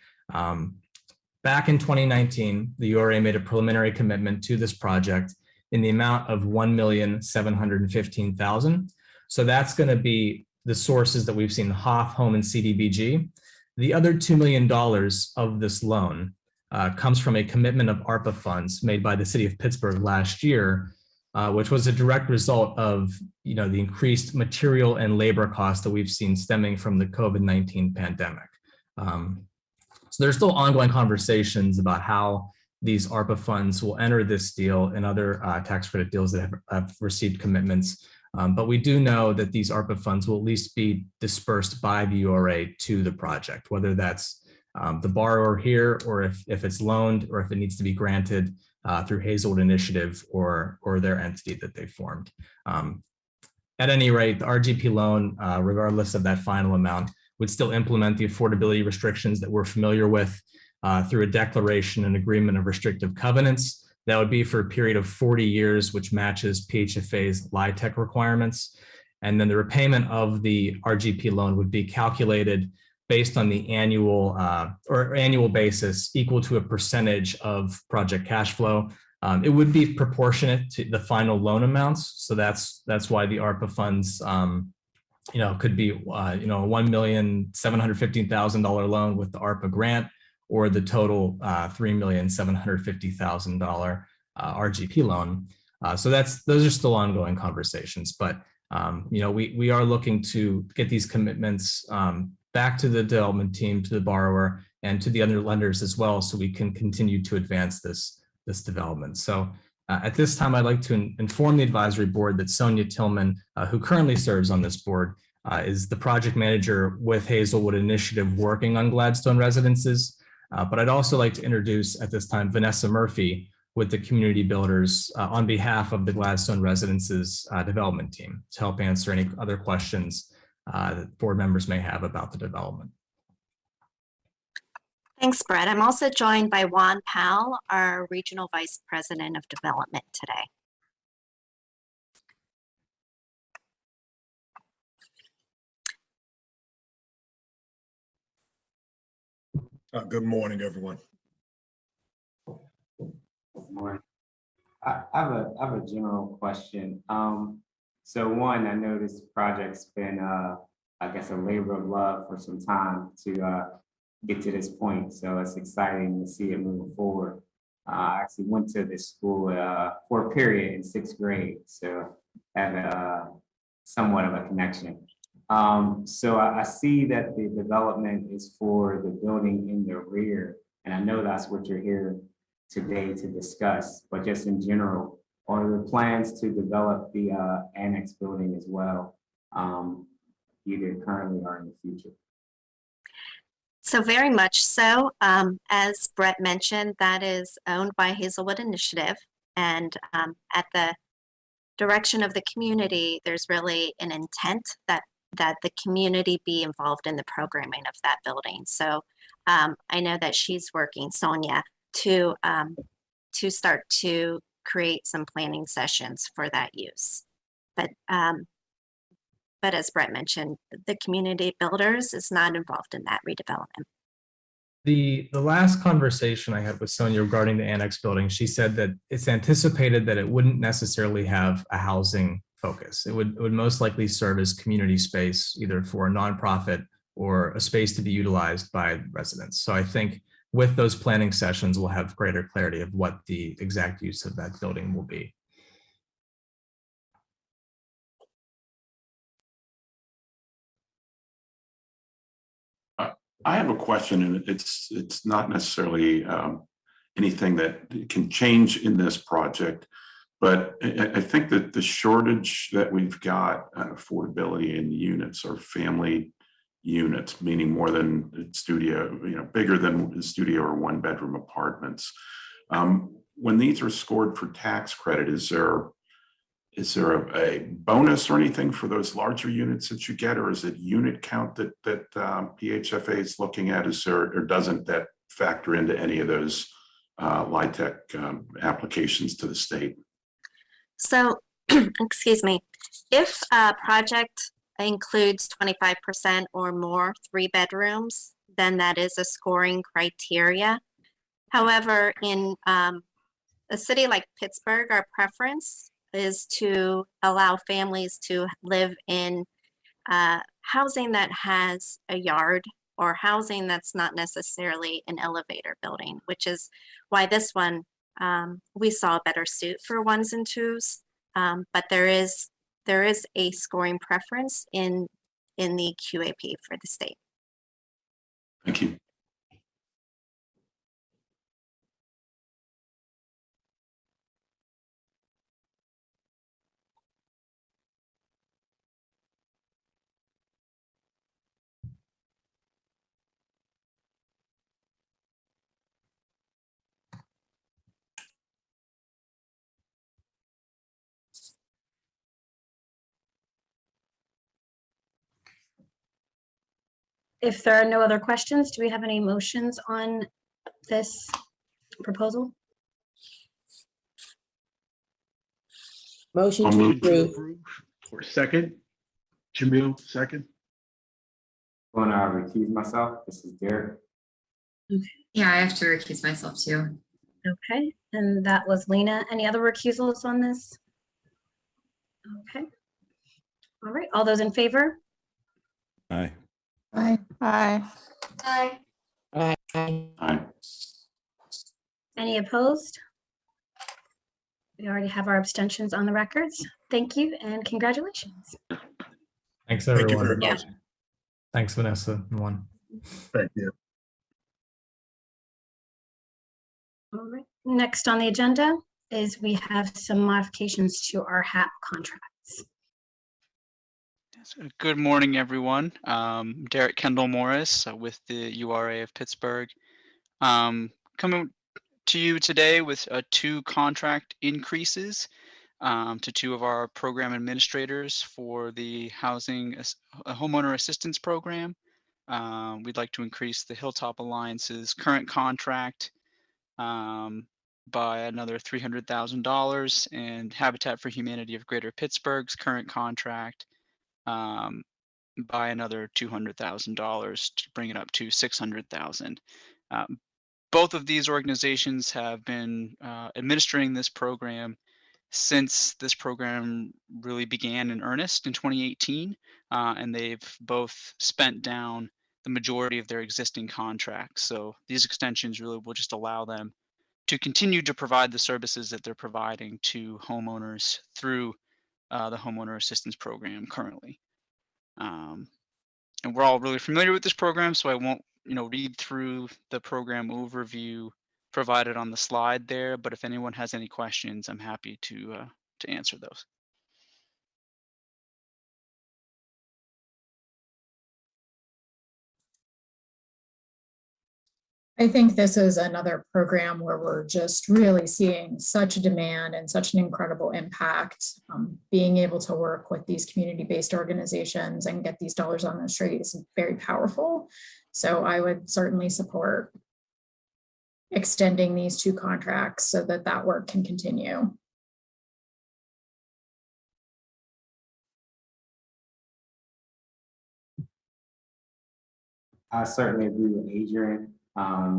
Back in 2019, the URA made a preliminary commitment to this project in the amount of $1,715,000. So that's going to be the sources that we've seen, HOF, Home, and CDBG. The other $2 million of this loan comes from a commitment of ARPA funds made by the city of Pittsburgh last year, which was a direct result of the increased material and labor costs that we've seen stemming from the COVID-19 pandemic. So there's still ongoing conversations about how these ARPA funds will enter this deal and other tax credit deals that have received commitments. But we do know that these ARPA funds will at least be dispersed by the URA to the project, whether that's the borrower here, or if it's loaned, or if it needs to be granted through Hazelwood Initiative or their entity that they formed. At any rate, the RGP loan, regardless of that final amount, would still implement the affordability restrictions that we're familiar with through a declaration and agreement of restrictive covenants. That would be for a period of 40 years, which matches PHFA's LIHTC requirements. And then the repayment of the RGP loan would be calculated based on the annual basis equal to a percentage of project cash flow. It would be proportionate to the final loan amounts. So that's why the ARPA funds could be a $1,715,000 loan with the ARPA grant, or the total $3,750,000 RGP loan. So those are still ongoing conversations, but we are looking to get these commitments back to the development team, to the borrower, and to the other lenders as well, so we can continue to advance this development. So at this time, I'd like to inform the advisory board that Sonia Tillman, who currently serves on this board, is the project manager with Hazelwood Initiative working on Gladstone residences. But I'd also like to introduce at this time Vanessa Murphy with the Community Builders on behalf of the Gladstone Residences development team to help answer any other questions that board members may have about the development. Thanks, Brett. I'm also joined by Juan Powell, our Regional Vice President of Development today. Good morning, everyone. Good morning. I have a general question. So one, I know this project's been, I guess, a labor of love for some time to get to this point. So it's exciting to see it moving forward. I actually went to this school for a period in 6th grade, so I have somewhat of a connection. So I see that the development is for the building in the rear, and I know that's what you're here today to discuss, but just in general, are there plans to develop the annex building as well, either currently or in the future? So very much so. As Brett mentioned, that is owned by Hazelwood Initiative, and at the direction of the community, there's really an intent that the community be involved in the programming of that building. So I know that she's working, Sonia, to start to create some planning sessions for that use. But as Brett mentioned, the Community Builders is not involved in that redevelopment. The last conversation I had with Sonia regarding the annex building, she said that it's anticipated that it wouldn't necessarily have a housing focus. It would most likely serve as community space, either for a nonprofit or a space to be utilized by residents. So I think with those planning sessions, we'll have greater clarity of what the exact use of that building will be. I have a question, and it's not necessarily anything that can change in this project, but I think that the shortage that we've got on affordability in units or family units, meaning more than studio, bigger than the studio or one bedroom apartments. When these are scored for tax credit, is there a bonus or anything for those larger units that you get, or is it unit count that PHFA is looking at? Or doesn't that factor into any of those LIHTC applications to the state? So, excuse me, if a project includes 25% or more 3 bedrooms, then that is a scoring criteria. However, in a city like Pittsburgh, our preference is to allow families to live in housing that has a yard or housing that's not necessarily an elevator building, which is why this one we saw a better suit for 1s and 2s. But there is a scoring preference in the QAP for the state. Thank you. If there are no other questions, do we have any motions on this proposal? Motion I'll to move to approve. Or second? Jamil, second? Want to recuse myself? This is Derek. Yeah, I have to recuse myself too. Okay, and that was Lena. Any other recusals on this? Okay. All right, all those in favor? Aye. Aye. Aye. Aye. Aye. Aye. Any opposed? We already have our abstentions on the records. Thank you and congratulations. Thanks, Thank you everyone. very much. Thanks, Vanessa and Juan. Thank you. All right, next on the agenda is we have some modifications to our HAP contracts. Good morning, everyone. Derek Kendall Morris with the URA of Pittsburgh. Coming to you today with 2 contract increases to 2 of our program administrators for the homeowner assistance program. We'd like to increase the Hilltop Alliance's current contract by another $300,000 and Habitat for Humanity of Greater Pittsburgh's current contract by another $200,000 to bring it up to $600,000. Both of these organizations have been administering this program since this program really began in earnest in 2018, and they've both spent down the majority of their existing contracts. So these extensions really will just allow them to continue to provide the services that they're providing to homeowners through the homeowner assistance program currently. And we're all really familiar with this program, so I won't, read through the program overview provided on the slide there. But if anyone has any questions, I'm happy to answer those. I think this is another program where we're just really seeing such a demand and such an incredible impact. Being able to work with these community-based organizations and get these dollars on the street is very powerful. So I would certainly support extending these 2 contracts so that that work can continue. I certainly agree with Adrian.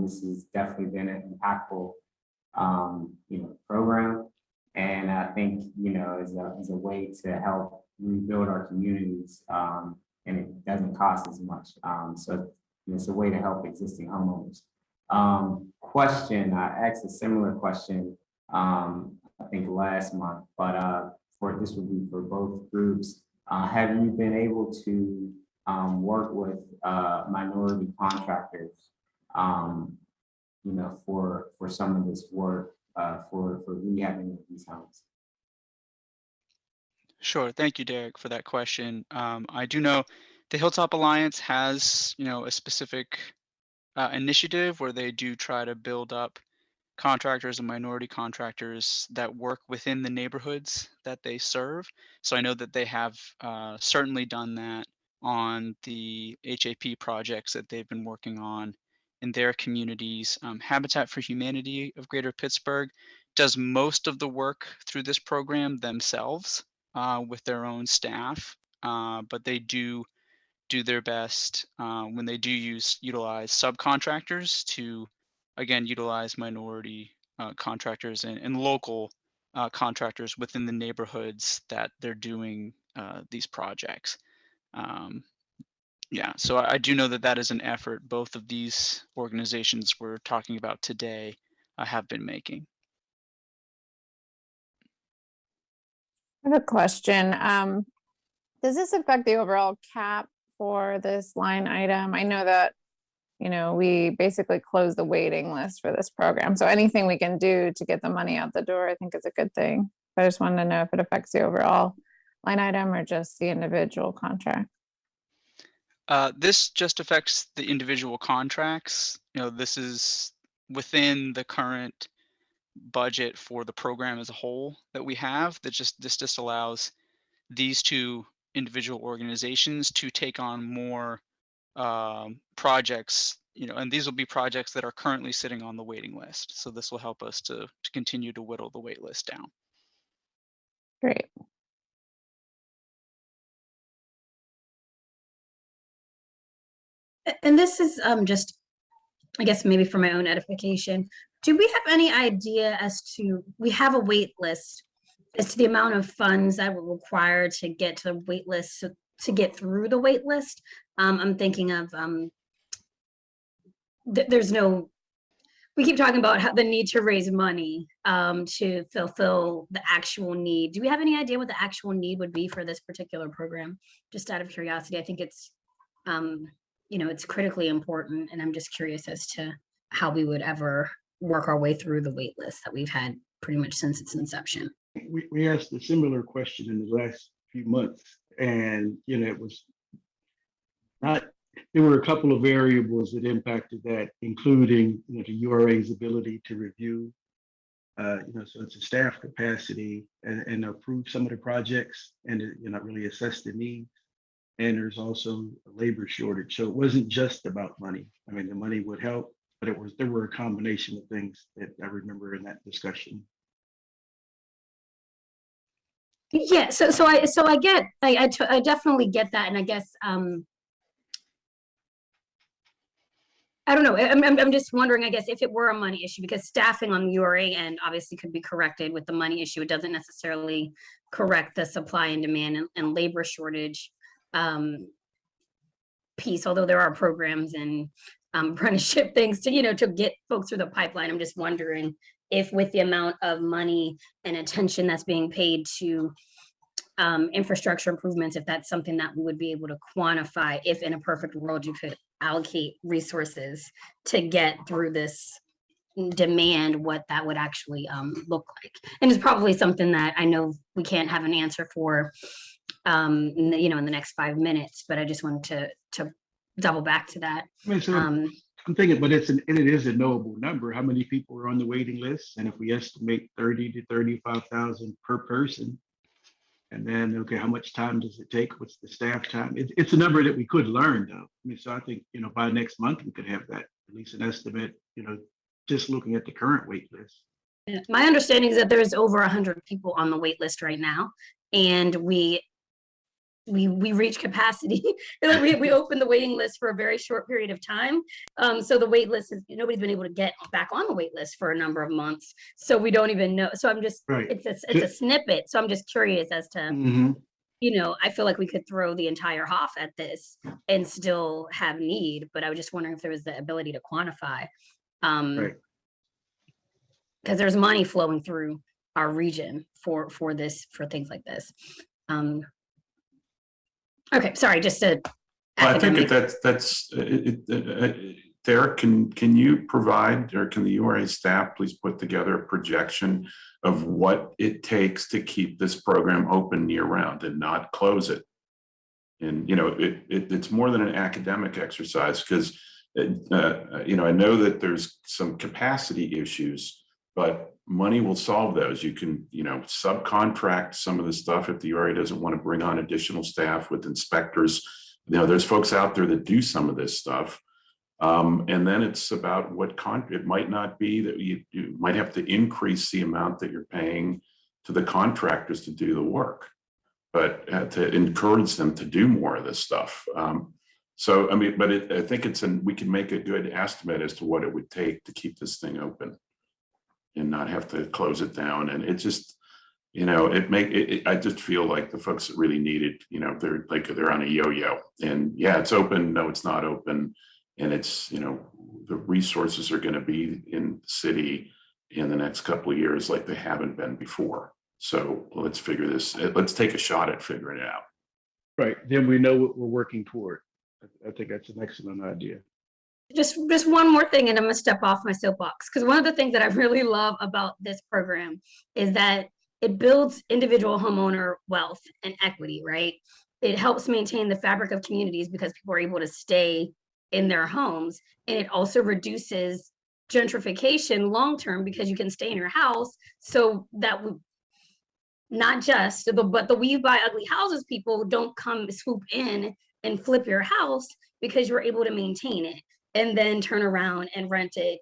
This has definitely been an impactful, program. And I think, is a way to help rebuild our communities, and it doesn't cost as much. So it's a way to help existing homeowners. Question, I asked a similar question, I think last month, but this would be for both groups. Have you been able to work with minority contractors, for some of this work for rehabbing these homes. Sure. Thank you, Derek, for that question. I do know the Hilltop Alliance has, a specific initiative where they do try to build up contractors and minority contractors that work within the neighborhoods that they serve. So I know that they have certainly done that on the HAP projects that they've been working on in their communities. Habitat for Humanity of Greater Pittsburgh does most of the work through this program themselves with their own staff, but they do their best when they do utilize subcontractors to, again, utilize minority contractors and local contractors within the neighborhoods that they're doing these projects. Yeah, so I do know that that is an effort both of these organizations we're talking about today have been making. I have a question. Does this affect the overall cap for this line item? I know that, we basically closed the waiting list for this program. So anything we can do to get the money out the door, I think is a good thing. I just wanted to know if it affects the overall line item or just the individual contract. This just affects the individual contracts. This is within the current budget for the program as a whole that we have. This just allows these two individual organizations to take on more projects, and these will be projects that are currently sitting on the waiting list. So this will help us to continue to whittle the wait list down. Great. And this is just, I guess maybe for my own edification, do we have any idea as to, we have a wait list, as to the amount of funds that were required to get to the wait list, to get through the wait list? I'm thinking of, there's no, we keep talking about how the need to raise money to fulfill the actual need. Do we have any idea what the actual need would be for this particular program? Just out of curiosity, I think it's, it's critically important, and I'm just curious as to how we would ever work our way through the wait list that we've had pretty much since its inception. We asked a similar question in the last few months, and it was not, there were a couple of variables that impacted that, including the URA's ability to review, so it's a staff capacity and approve some of the projects and not really assess the needs. And there's also a labor shortage. So it wasn't just about money. I mean, the money would help, but there were a combination of things that I remember in that discussion. Yeah, so I get, I definitely get that, and I guess I don't know. I'm just wondering, I guess, if it were a money issue, because staffing on the URA end obviously could be corrected with the money issue. It doesn't necessarily correct the supply and demand and labor shortage piece, although there are programs and apprenticeship things to, to get folks through the pipeline. I'm just wondering if with the amount of money and attention that's being paid to infrastructure improvements, if that's something that we would be able to quantify, if in a perfect world you could allocate resources to get through this demand, what that would actually look like. And it's probably something that I know we can't have an answer for in the next 5 minutes, but I just wanted to double back to that. I mean, so I'm thinking, but it is a knowable number. How many people are on the waiting list? And if we estimate 30 to 35,000 per person, and then, okay, how much time does it take? What's the staff time? It's a number that we could learn, though. I mean, so I think, by next month, we could have that, at least an estimate, just looking at the current wait list. My understanding is that there's over 100 people on the wait list right now, and we reach capacity. we opened the waiting list for a very short period of time. So the wait list is, nobody's been able to get back on the wait list for a number of months. So we don't even know. So I'm just, right. It's a snippet. So I'm just curious as to, I feel like we could throw the entire HOF at this and still have need, but I was just wondering if there was the ability to quantify. Right. Because there's money flowing through our region for things like this. Okay, sorry, just to I think academic. Derek, can you provide, or can the URA staff please put together a projection of what it takes to keep this program open year round and not close it? And, it's more than an academic exercise because, I know that there's some capacity issues, but money will solve those. You can, subcontract some of the stuff if the URA doesn't want to bring on additional staff with inspectors. There's folks out there that do some of this stuff. And then it's about it might not be that you might have to increase the amount that you're paying to the contractors to do the work, but to encourage them to do more of this stuff. I think we can make a good estimate as to what it would take to keep this thing open and not have to close it down. And it just, I just feel like the folks that really need it, they're on a yo-yo, and yeah, it's open. No, it's not open. And it's, the resources are going to be in the city in the next couple of years like they haven't been before. So let's take a shot at figuring it out. Right. Then we know what we're working toward. I think that's an excellent idea. Just one more thing, and I'm gonna step off my soapbox, because one of the things that I really love about this program is that it builds individual homeowner wealth and equity, right? It helps maintain the fabric of communities because people are able to stay in their homes, and it also reduces gentrification long-term because you can stay in your house. So that would not just but the we buy ugly houses people don't come swoop in and flip your house, because you're able to maintain it and then turn around and rent it,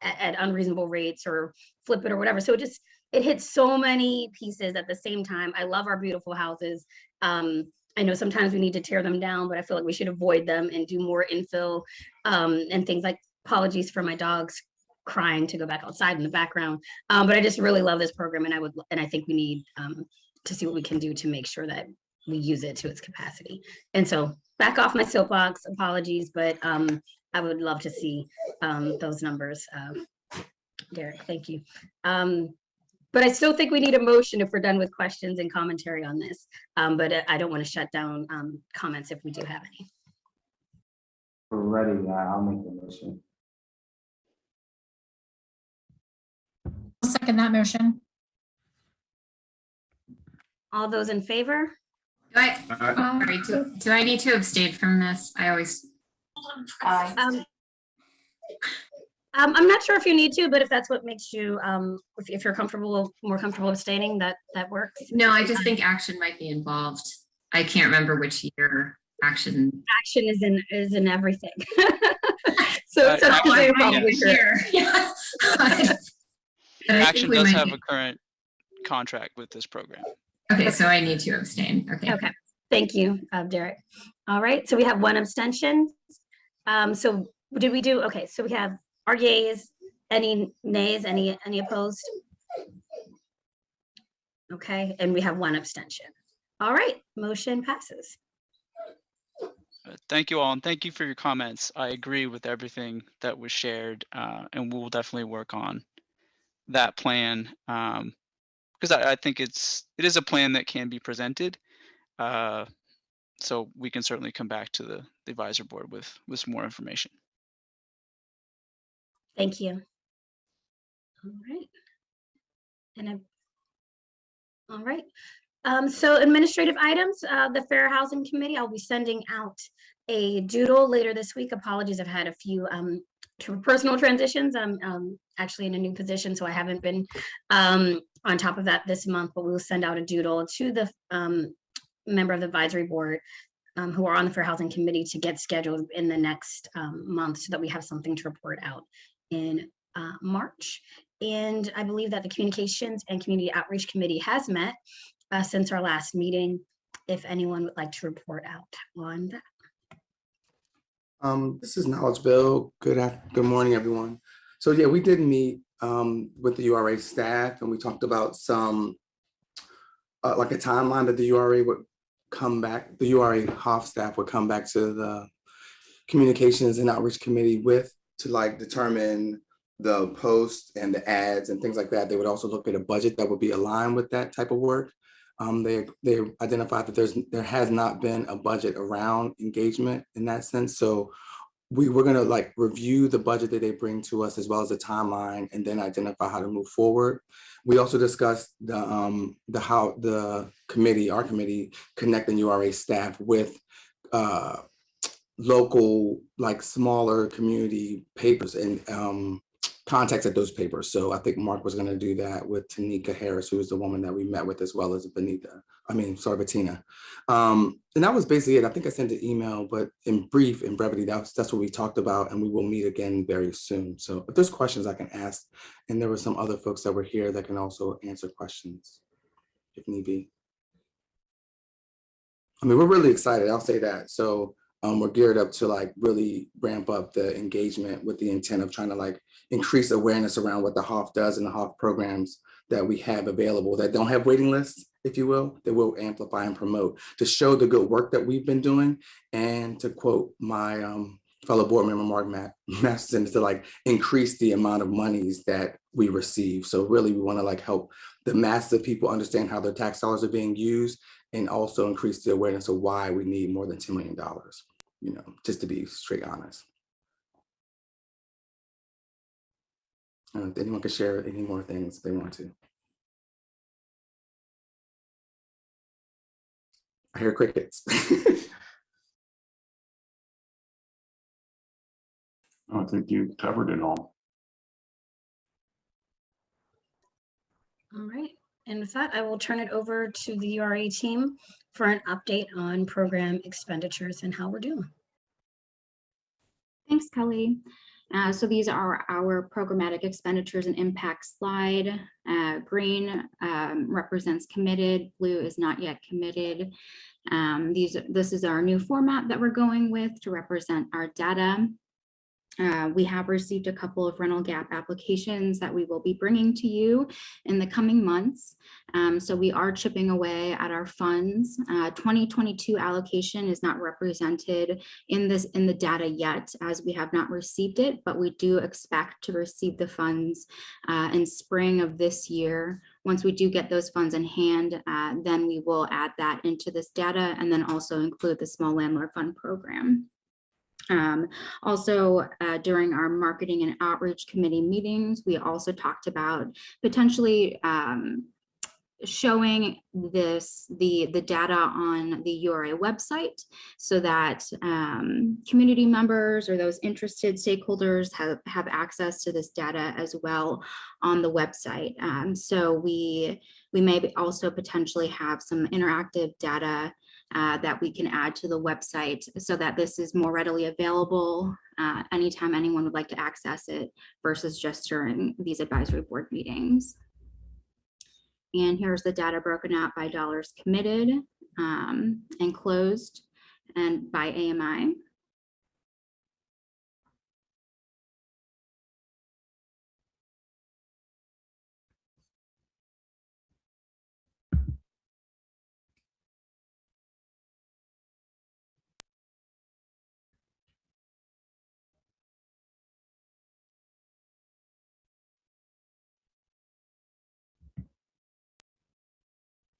at unreasonable rates or flip it or whatever. So it hits so many pieces at the same time. I love our beautiful houses. I know sometimes we need to tear them down, but I feel like we should avoid them and do more infill and things like, apologies for my dogs crying to go back outside in the background. But I just really love this program, and I think we need to see what we can do to make sure that we use it to its capacity. And so back off my soapbox, apologies, but I would love to see those numbers. Derek, thank you. But I still think we need a motion if we're done with questions and commentary on this. But I don't want to shut down comments if we do have any. We're ready. I'll make the motion. I'll second that motion. All those in favor? Sorry, do I need to abstain from this? I always. I'm not sure if you need to, but if that's what makes you, if you're more comfortable abstaining, that works. No, I just think action might be involved. I can't remember which year action. Action is in everything. so you're probably here. Yeah. Action does have a current contract with this program. Okay, so I need to abstain. Okay. Okay. Thank you, Derek. All right, so we have one abstention. So did we do, okay, so we have our yays, any nays, any opposed? Okay, and we have one abstention. All right, motion passes. Thank you all, and thank you for your comments. I agree with everything that was shared, and we'll definitely work on that plan, because I think it is a plan that can be presented. So we can certainly come back to the advisor board with some more information. Thank you. All right. All right. So administrative items, the Fair Housing Committee, I'll be sending out a doodle later this week. Apologies, I've had a few personal transitions. I'm actually in a new position, so I haven't been on top of that this month, but we'll send out a doodle to the member of the advisory board who are on the Fair Housing Committee to get scheduled in the next month so that we have something to report out in March. And I believe that the Communications and Community Outreach Committee has met since our last meeting. If anyone would like to report out on that. This is Knowledge Bill. Good morning, everyone. So yeah, we did meet with the URA staff, and we talked about some like a timeline that the URA would come back, the URA HOF staff would come back to the Communications and Outreach Committee to like determine the posts and the ads and things like that. They would also look at a budget that would be aligned with that type of work. They identified that there has not been a budget around engagement in that sense. So we're gonna like review the budget that they bring to us as well as the timeline and then identify how to move forward. We also discussed how our committee, connecting URA staff with local, like smaller community papers and contacts at those papers. So I think Mark was going to do that with Tanika Harris, who is the woman that we met with, as well as Bettina. And that was basically it. I think I sent an email, but in brevity, that's what we talked about, and we will meet again very soon. So if there's questions I can ask, and there were some other folks that were here that can also answer questions if need be. I mean, we're really excited, I'll say that. So we're geared up to like really ramp up the engagement with the intent of trying to like increase awareness around what the HOF does and the HOF programs that we have available that don't have waiting lists, if you will, that will amplify and promote to show the good work that we've been doing. And to quote my fellow board member, Mark Masterson, to like increase the amount of monies that we receive. So really we want to like help the masses of people understand how their tax dollars are being used and also increase the awareness of why we need more than $10 million, you know, just to be straight honest. If anyone can share any more things they want to. I hear crickets. I think you covered it all. All right. And with that, I will turn it over to the URA team for an update on program expenditures and how we're doing. Thanks, Kelly. So these are our programmatic expenditures and impact slide. Green represents committed, blue is not yet committed. This is our new format that we're going with to represent our data. We have received a couple of rental gap applications that we will be bringing to you in the coming months. So we are chipping away at our funds. 2022 allocation is not represented in the data yet, as we have not received it, but we do expect to receive the funds in spring of this year. Once we do get those funds in hand, then we will add that into this data and then also include the small landlord fund program. Also, during our marketing and outreach committee meetings, we also talked about potentially showing the data on the URA website so that community members or those interested stakeholders have access to this data as well on the website. So we may also potentially have some interactive data that we can add to the website so that this is more readily available anytime anyone would like to access it versus just during these advisory board meetings. And here's the data broken out by dollars committed and closed and by AMI.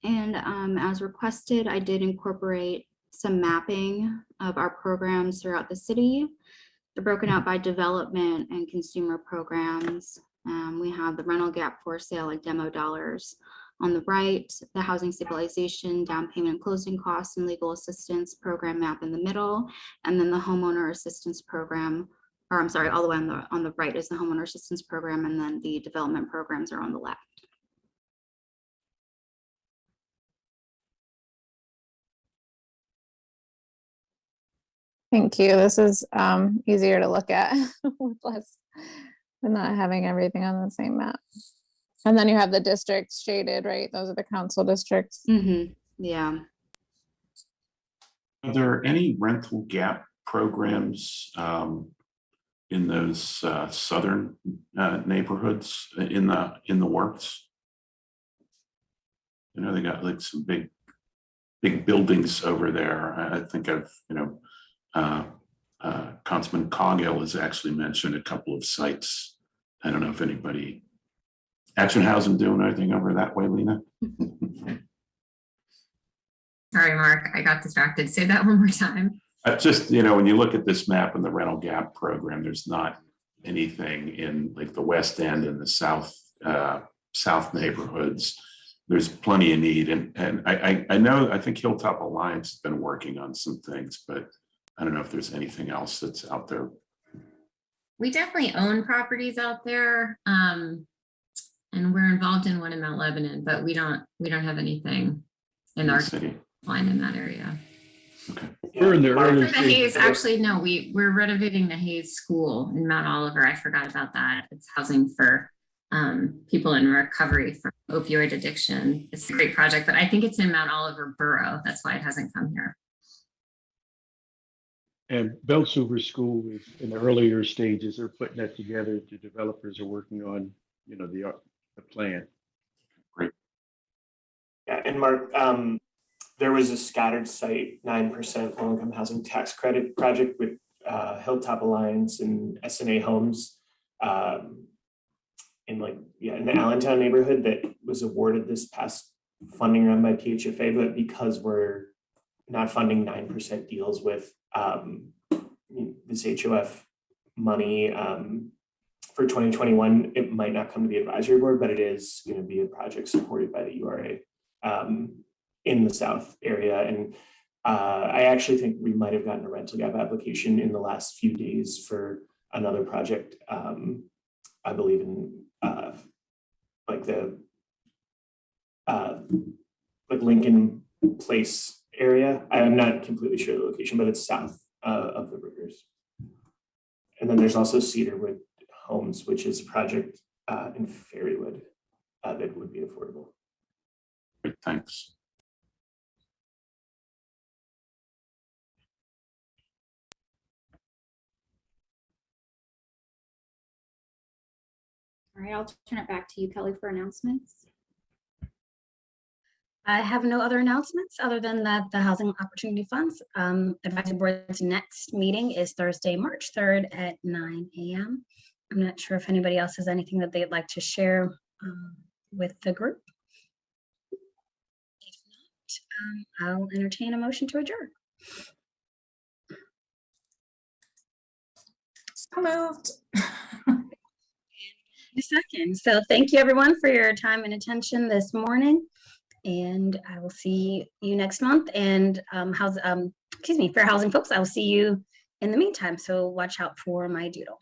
And as requested, I did incorporate some mapping of our programs throughout the city. They're broken out by development and consumer programs. We have the rental gap for sale and demo dollars on the right, the housing stabilization, down payment and closing costs and legal assistance program map in the middle, and then the homeowner assistance program, or I'm sorry, all the way on the right is the homeowner assistance program, and then the development programs are on the left. Thank you. This is easier to look at with less than not having everything on the same map. And then you have the districts shaded, right? Those are the council districts. Mm-hmm. Yeah. Are there any rental gap programs in those southern neighborhoods in the works? You know, they got like some big buildings over there. I think I've, Councilman Coghill has actually mentioned a couple of sites. I don't know if anybody, Action Housing doing anything over that way, Lena? Sorry, Mark, I got distracted. Say that one more time. Just, you know, when you look at this map and the rental gap program, there's not anything in like the West End and the South neighborhoods. There's plenty of need. And I know, I think Hilltop Alliance has been working on some things, but I don't know if there's anything else that's out there. We definitely own properties out there. And we're involved in one in Mount Lebanon, but we don't have anything in our city line in that area. Okay. We're in the early The Hayes, stages. actually, no, we're renovating the Hayes School in Mount Oliver. I forgot about that. It's housing for people in recovery from opioid addiction. It's a great project, but I think it's in Mount Oliver Borough. That's why it hasn't come here. And Beltsuver School is in the earlier stages. They're putting that together. The developers are working on, you know, the plan. Great. Yeah, and Mark, there was a scattered site 9% low-income housing tax credit project with Hilltop Alliance and SNA Homes in the Allentown neighborhood that was awarded this past funding round by PHFA, but because we're not funding 9% deals with this HOF money for 2021, it might not come to the advisory board, but it is going to be a project supported by the URA in the South area. And I actually think we might have gotten a rental gap application in the last few days for another project. I believe in Lincoln Place area. I'm not completely sure the location, but it's south of the rivers. And then there's also Cedarwood Homes, which is a project in Fairywood that would be affordable. Great, thanks. All right, I'll turn it back to you, Kelly, for announcements. I have no other announcements other than that the Housing Opportunity Funds Advisory Board's next meeting is Thursday, March 3rd at 9 a.m. I'm not sure if anybody else has anything that they'd like to share with the group. If not, I'll entertain a motion to adjourn. So moved. A second. So thank you everyone for your time and attention this morning. And I will see you next month. And Fair Housing folks, I will see you in the meantime. So watch out for my doodle.